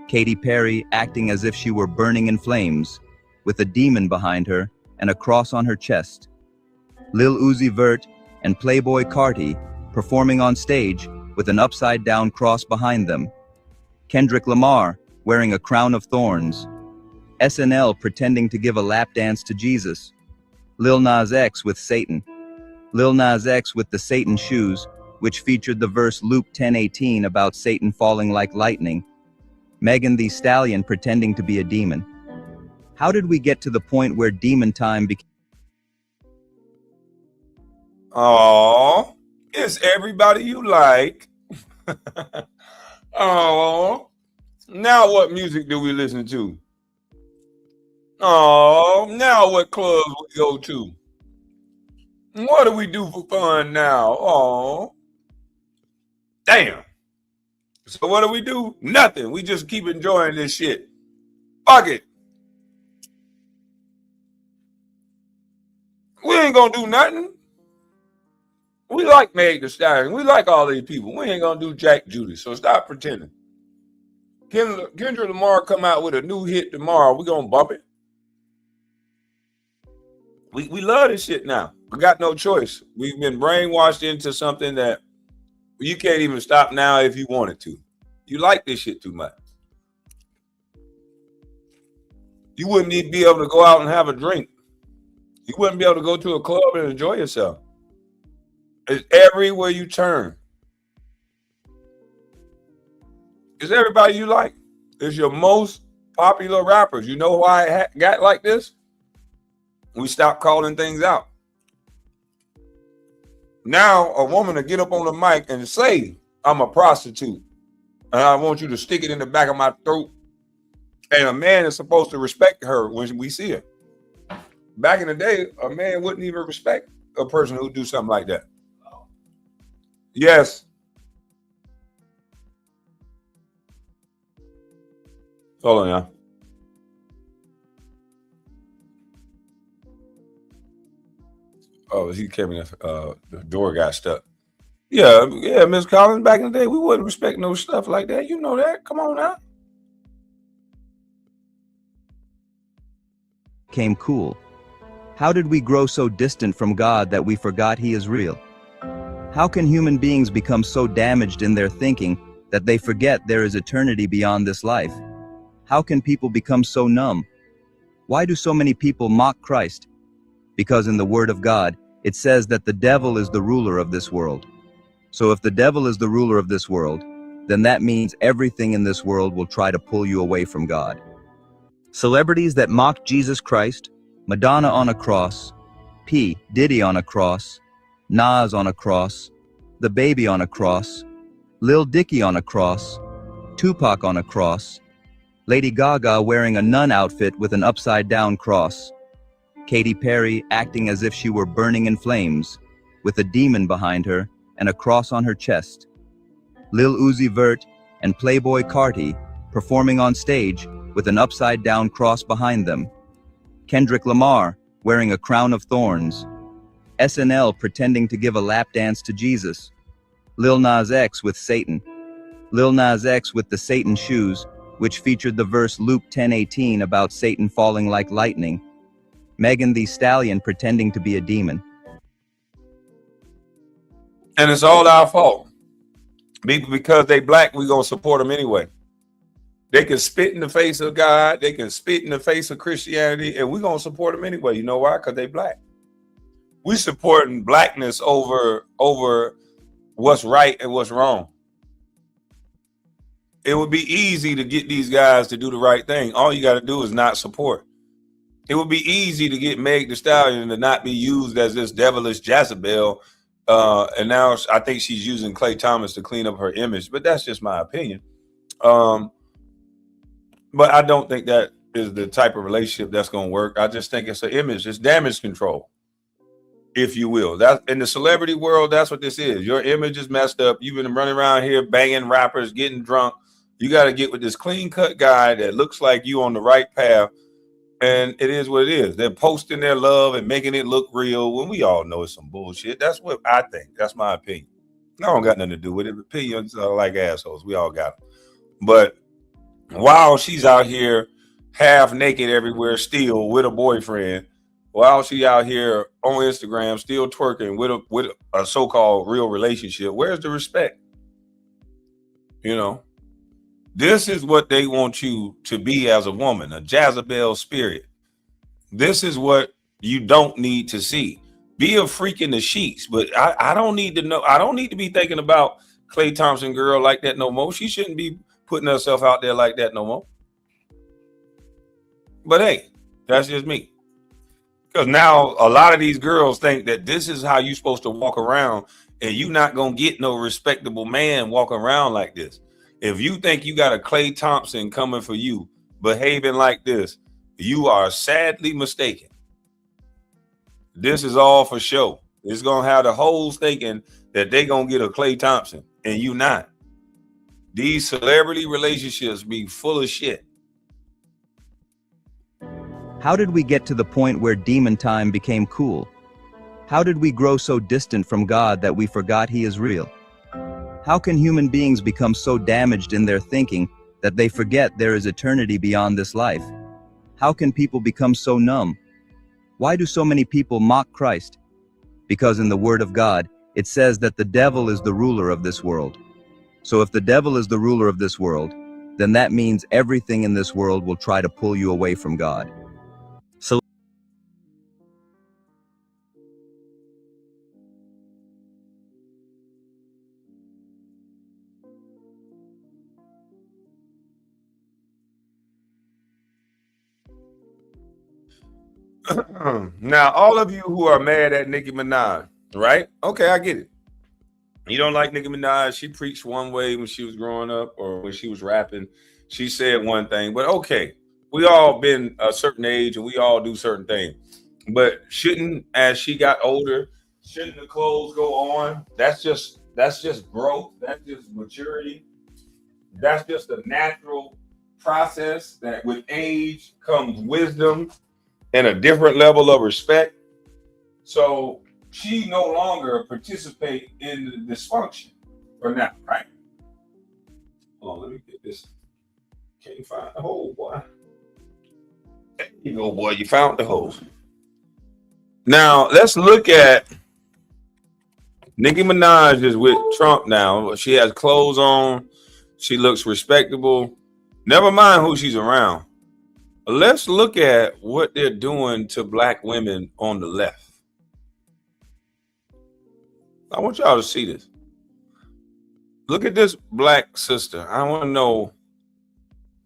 Katy Perry acting as if she were burning in flames, with a demon behind her and a cross on her chest, Lil Uzi Vert and Playboy Carti performing on stage with an upside-down cross behind them, Kendrick Lamar wearing a crown of thorns, SNL pretending to give a lap dance to Jesus, Lil Nas X with Satan, Lil Nas X with the Satan shoes, which featured the verse Luke 10:18 about Satan falling like lightning, Megan Thee Stallion pretending to be a demon, How did we get to the point where demon time became? Oh, it's everybody you like. Oh, now what music do we listen to? Oh, now what clubs we go to? What do we do for fun now? Oh, damn. So what do? Nothing. We just keep enjoying this shit. Fuck it. We ain't gonna do nothing. We like Meg Thee Stallion. We like all these people. We ain't gonna do Jack Judy. So stop pretending. Kendrick Lamar come out with a new hit tomorrow. We gonna bump it. We love this shit now. We got no choice. We've been brainwashed into something that you can't even stop now if you wanted to. You like this shit too much. You wouldn't even be able to go out and have a drink. You wouldn't be able to go to a club and enjoy yourself. It's everywhere you turn. It's everybody you like. It's your most popular rappers. You know why it got like this? We stopped calling things out. Now a woman to get up on the mic and say, I'm a prostitute, and I want you to stick it in the back of my throat. And a man is supposed to respect her when we see her. Back in the day, a man wouldn't even respect a person who do something like that. Yes. Hold on, y'all. Oh, he came in. The door got stuck. Yeah, Miss Collins. Back in the day, we wouldn't respect no stuff like that. You know that. Come on now. Came cool. How did we grow so distant from God that we forgot He is real? How can human beings become so damaged in their thinking that they forget there is eternity beyond this life? How can people become so numb? Why do so many people mock Christ? Because in the Word of God, it says that the devil is the ruler of this world. So if the devil is the ruler of this world, then that means everything in this world will try to pull you away from God. Celebrities that mock Jesus Christ, Madonna on a cross, P. Diddy on a cross, Nas on a cross, the Baby on a cross, Lil Dicky on a cross, Tupac on a cross, Lady Gaga wearing a nun outfit with an upside-down cross, Katy Perry acting as if she were burning in flames, with a demon behind her and a cross on her chest, Lil Uzi Vert and Playboy Carti performing on stage with an upside-down cross behind them, Kendrick Lamar wearing a crown of thorns, SNL pretending to give a lap dance to Jesus, Lil Nas X with Satan, Lil Nas X with the Satan shoes, which featured the verse Luke 10:18 about Satan falling like lightning, Megan Thee Stallion pretending to be a demon. And it's all our fault. Because they black, we gonna support them anyway. They can spit in the face of God. They can spit in the face of Christianity, and we're going to support them anyway. You know why? Because they black. We supporting blackness over what's right and what's wrong. It would be easy to get these guys to do the right thing. All you got to do is not support. It would be easy to get Meg Thee Stallion to not be used as this devilish Jezebel. And now I think she's using Klay Thomas to clean up her image, but that's just my opinion. But I don't think that is the type of relationship that's going to work. I just think it's an image. It's damage control, if you will. That in the celebrity world, that's what this is. Your image is messed up. You've been running around here banging rappers, getting drunk. You got to get with this clean-cut guy that looks like you on the right path. And it is what it is. They're posting their love and making it look real when we all know it's some bullshit. That's what I think. That's my opinion. I don't got nothing to do with it. Opinions are like assholes. We all got them. But while she's out here half naked everywhere still with a boyfriend, while she out here on Instagram still twerking with a so-called real relationship, where's the respect? You know, this is what they want you to be as a woman, a Jezebel spirit. This is what you don't need to see. Be a freak in the sheets, but I don't need to know. I don't need to be thinking about Klay Thompson girl like that no more. She shouldn't be putting herself out there like that no more. But hey, That's just me. Because now a lot of these girls think that this is how you're supposed to walk around, and you not gonna get no respectable man walking around like this. If you think you got a Klay Thompson coming for you, behaving like this, you are sadly mistaken. This is all for show. It's gonna have the hoes thinking that they gonna get a Klay Thompson, and you not. These celebrity relationships be full of shit. How did we get to the point where demon time became cool? How did we grow so distant from God that we forgot He is real? How can human beings become so damaged in their thinking that they forget there is eternity beyond this life? How can people become so numb? Why do so many people mock Christ? Because in the Word of God, it says that the devil is the ruler of this world. So if the devil is the ruler of this world, then that means everything in this world will try to pull you away from God. So Now, all of you who are mad at Nicki Minaj, right? Okay, I get it. You don't like Nicki Minaj. She preached one way when she was growing up, or when she was rapping. She said one thing, but okay, we all been a certain age and we all do certain things. But shouldn't, as she got older, shouldn't the clothes go on? That's just growth. That's just maturity. That's just a natural process that with age comes wisdom and a different level of respect. So she no longer participate in the dysfunction for now, right? Hold on, let me get this. Can't find the hole, boy. There you go, boy. You found the hole. Now let's look at Nicki Minaj is with Trump now. She has clothes on. She looks respectable. Never mind who she's around. Let's look at what they're doing to black women on the left. I want y'all to see this. Look at this black sister. I want to know,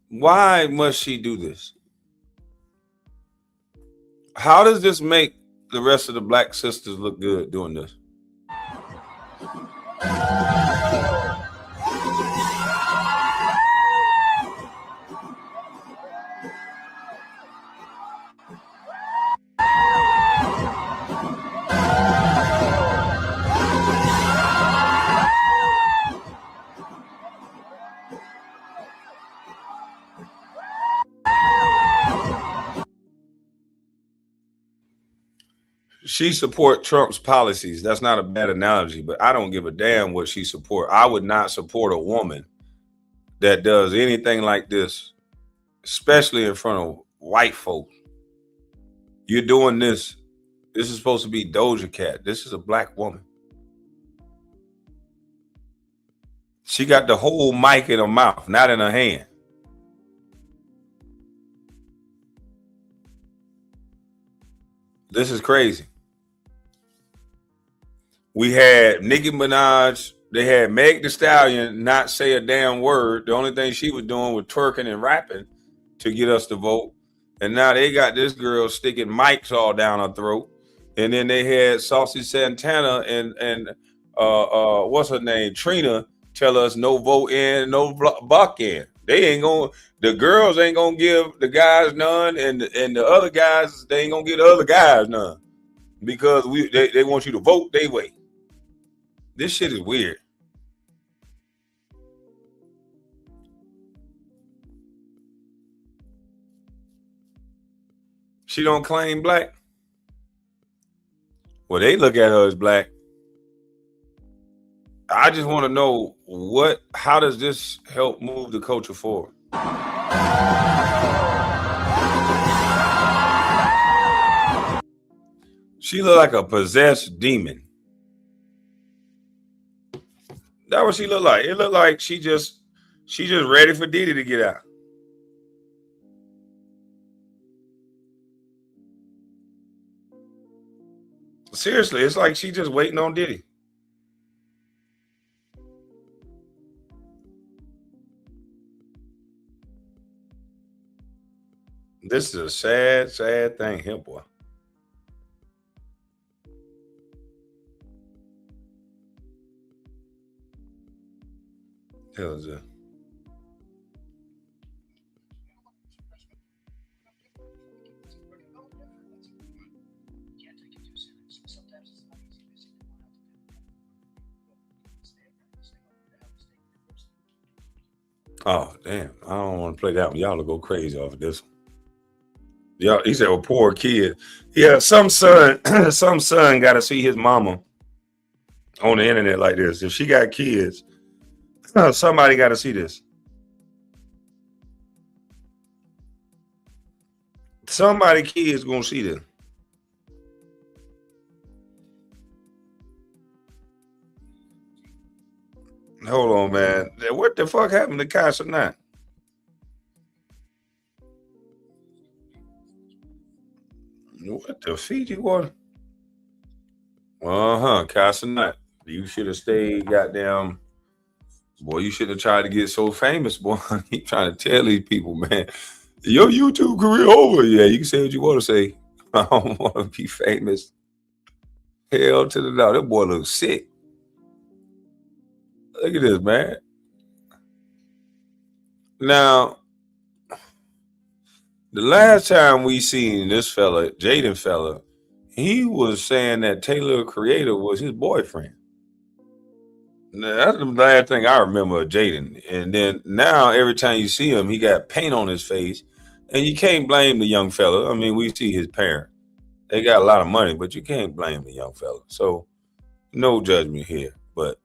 why must she do this? How does this make the rest of the black sisters look good doing this? She support Trump's policies. That's not a bad analogy, but I don't give a damn what she support. I would not support a woman that does anything like this, especially in front of white folk. You're doing this. This is supposed to be Doja Cat. This is a black woman. She got the whole mic in her mouth, not in her hand. This is crazy. We had Nicki Minaj. They had Meg Thee Stallion not say a damn word. The only thing she was doing was twerking and rapping to get us to vote. And now they got this girl sticking mics all down her throat. And then they had Saucy Santana and what's her name, Trina, tell us no vote in, no buck in. They ain't gonna. The girls ain't gonna give the guys none, and the other guys, they ain't gonna give the other guys none, because they want you to vote their way. This shit is weird. She don't claim black. Well, they look at her as black. I just want to know how does this help move the culture forward? She look like a possessed demon. That's what she look like. It looked like she just ready for Diddy to get out. Seriously, it's like she just waiting on Diddy. This is a sad, sad thing here, boy. Hell is it? Oh, damn. I don't want to play that one. Y'all will go crazy off of this one. Y'all, he said, well, poor kid. Yeah, some son got to see his mama on the internet like this. If she got kids, somebody got to see this. Somebody kids gonna see this. Hold on, man. What the fuck happened to Cenat? What the Fiji water? Cenat. You should have stayed, goddamn. Boy, you should have tried to get so famous, boy. He trying to tell these people, man, your YouTube career over. Yeah, you can say what you want to say. I don't want to be famous. Hell to the no. That boy looks sick. Look at this, man. Now, the last time we seen this fella, Jaden fella, he was saying that Taylor Creator was his boyfriend. Now, that's the last thing I remember of Jaden. And then now every time you see him, he got paint on his face. And you can't blame the young fella. I mean, we see his parents. They got a lot of money, but you can't blame the young fella. So no judgment here. But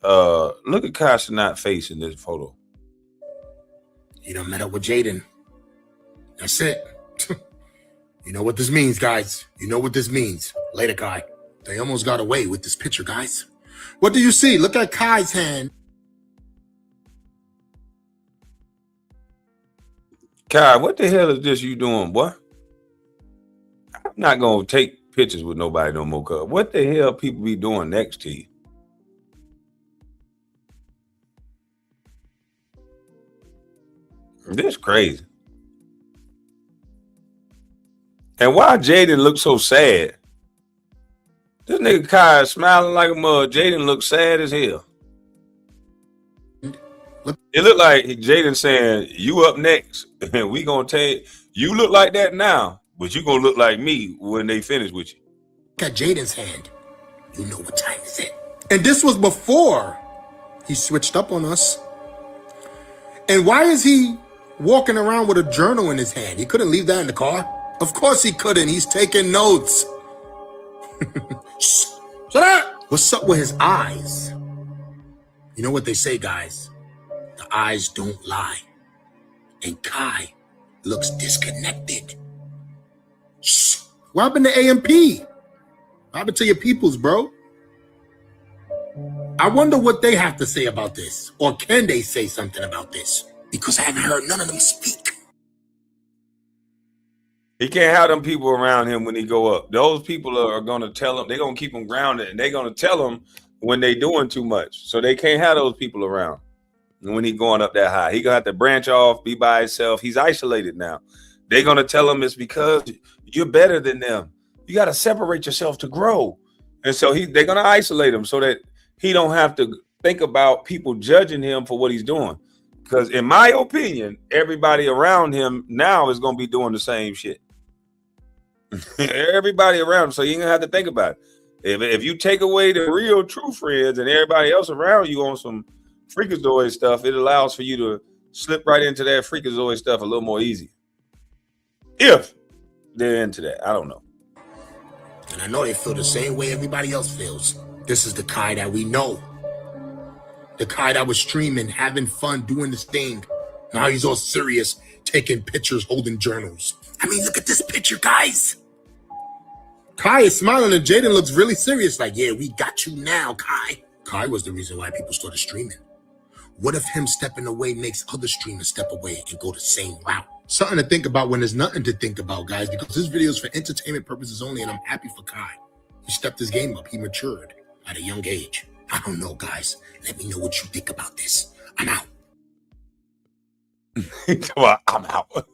look at Cenat's face in this photo. You done met up with Jaden. That's it. You know what this means, guys. You know what this means. Later, Kai. They almost got away with this picture, guys. What do you see? Look at Kai's hand. Kai, what the hell is this you doing, boy? I'm not going to take pictures with nobody no more, cuz. What the hell people be doing next to you? This crazy. And why Jaden look so sad? This nigga Kai is smiling like a mug. Jaden looks sad as hell. It looked like Jaden saying, you up next. And we gonna take, you look like that now, but you gonna look like me when they finish with you. Look at Jaden's hand. You know what time is it. And this was before he switched up on us. And why is he walking around with a journal in his hand? He couldn't leave that in the car. Of course he couldn't. He's taking notes. Shut up. What's up with his eyes? You know what they say, guys? The eyes don't lie. And Kai looks disconnected. Shh. What happened to AMP? What happened to your peoples, bro? I wonder what they have to say about this. Or can they say something about this? Because I haven't heard none of them speak. He can't have them people around him when he go up. Those people are going to tell him, they're going to keep him grounded, and they're going to tell him when they doing too much. So they can't have those people around when he going up that high. He going to have to branch off, be by himself. He's isolated now. They're going to tell him it's because you're better than them. You got to separate yourself to grow. And so they're going to isolate him so that he don't have to think about people judging him for what he's doing. Because in my opinion, everybody around him now is going to be doing the same shit. Everybody around him, so you ain't gonna have to think about it. If you take away the real true friends and everybody else around you on some freakazoid stuff, it allows for you to slip right into that freakazoid stuff a little more easy. If they're into that, I don't know. And I know they feel the same way everybody else feels. This is the Kai that we know. The Kai that was streaming, having fun, doing this thing. Now he's all serious, taking pictures, holding journals. I mean, look at this picture, guys. Kai is smiling and Jaden looks really serious. Like, yeah, we got you now, Kai. Kai was the reason why people started streaming. What if him stepping away makes other streamers step away and go the same route? Something to think about when there's nothing to think about, guys, because this video is for entertainment purposes only, and I'm happy for Kai. He stepped his game up. He matured at a young age. I don't know, guys. Let me know what you think about this. I'm out. Come on, I'm out. All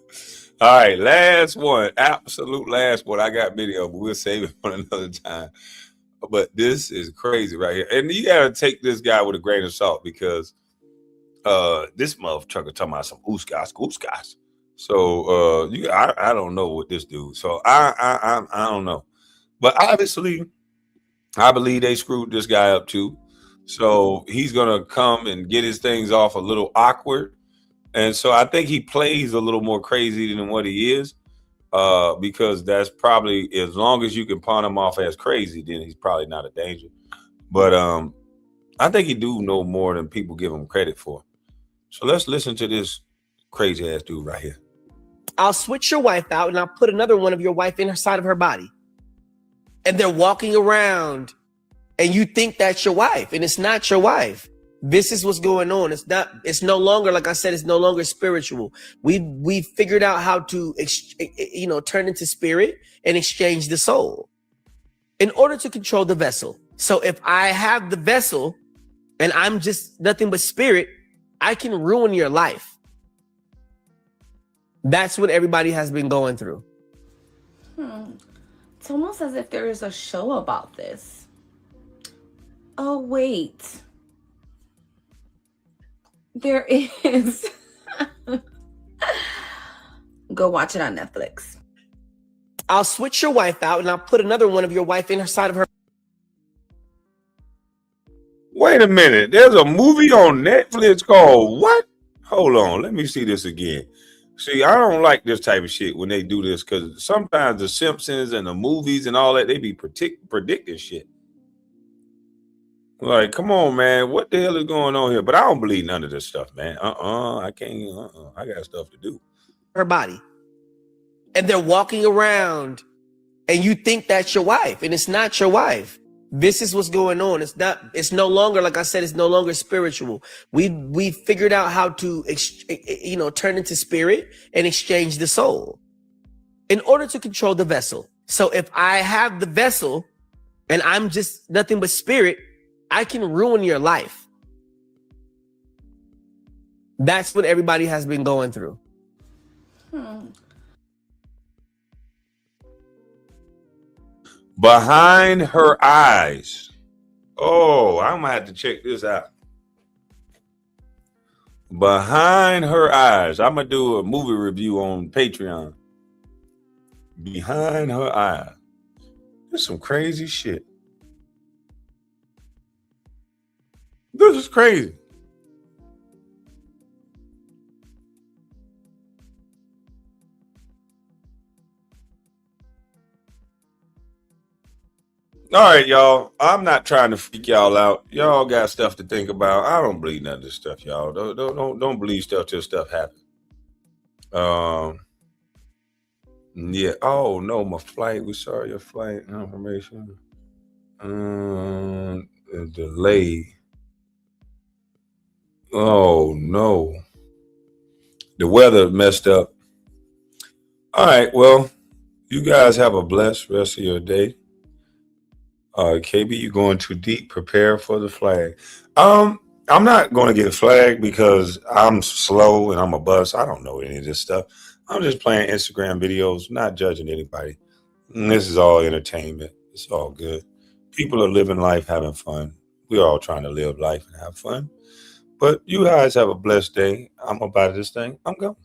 right, last one, absolute last one. I got video, but we'll save it for another time. But this is crazy right here. And you gotta take this guy with a grain of salt because this motherfucker talking about some ooskas. So I don't know what this dude. So I don't know. But obviously, I believe they screwed this guy up too. So he's gonna come and get his things off a little awkward. And so I think he plays a little more crazy than what he is. Because that's probably, as long as you can pawn him off as crazy, then he's probably not a danger. But I think he do know more than people give him credit for. So let's listen to this crazy ass dude right here. I'll switch your wife out and I'll put another one of your wife inside of her body. And they're walking around and you think that's your wife and it's not your wife. This is what's going on. It's no longer, like I said, it's no longer spiritual. We figured out how to, turn into spirit and exchange the soul in order to control the vessel. So if I have the vessel and I'm just nothing but spirit, I can ruin your life. That's what everybody has been going through. It's almost as if there is a show about this. Oh, wait. There is. Go watch it on Netflix. I'll switch your wife out and I'll put another one of your wife inside of her. Wait a minute. There's a movie on Netflix called what? Hold on. Let me see this again. See, I don't like this type of shit when they do this because sometimes the Simpsons and the movies and all that, they be predicting shit. Like, come on, man. What the hell is going on here? But I don't believe none of this stuff, man. I can't. I got stuff to do. Her body. And they're walking around and you think that's your wife and it's not your wife. This is what's going on. It's no longer, like I said, it's no longer spiritual. We figured out how to, turn into spirit and exchange the soul in order to control the vessel. So if I have the vessel and I'm just nothing but spirit, I can ruin your life. That's what everybody has been going through. Behind her eyes. Oh, I'm gonna have to check this out. Behind her eyes. I'm gonna do a movie review on Patreon. Behind her eyes. There's some crazy shit. This is crazy. All right, y'all. I'm not trying to freak y'all out. Y'all got stuff to think about. I don't believe none of this stuff, y'all. Don't believe stuff till stuff happens. Yeah. Oh no, my flight. We saw your flight information. Delay. Oh no. The weather messed up. All right. Well, you guys have a blessed rest of your day. KB, you're going too deep. Prepare for the flag. I'm not going to get flagged because I'm slow and I'm a bust. I don't know any of this stuff. I'm just playing Instagram videos, not judging anybody. And this is all entertainment. It's all good. People are living life, having fun. We're all trying to live life and have fun. But you guys have a blessed day. I'm about this thing. I'm going.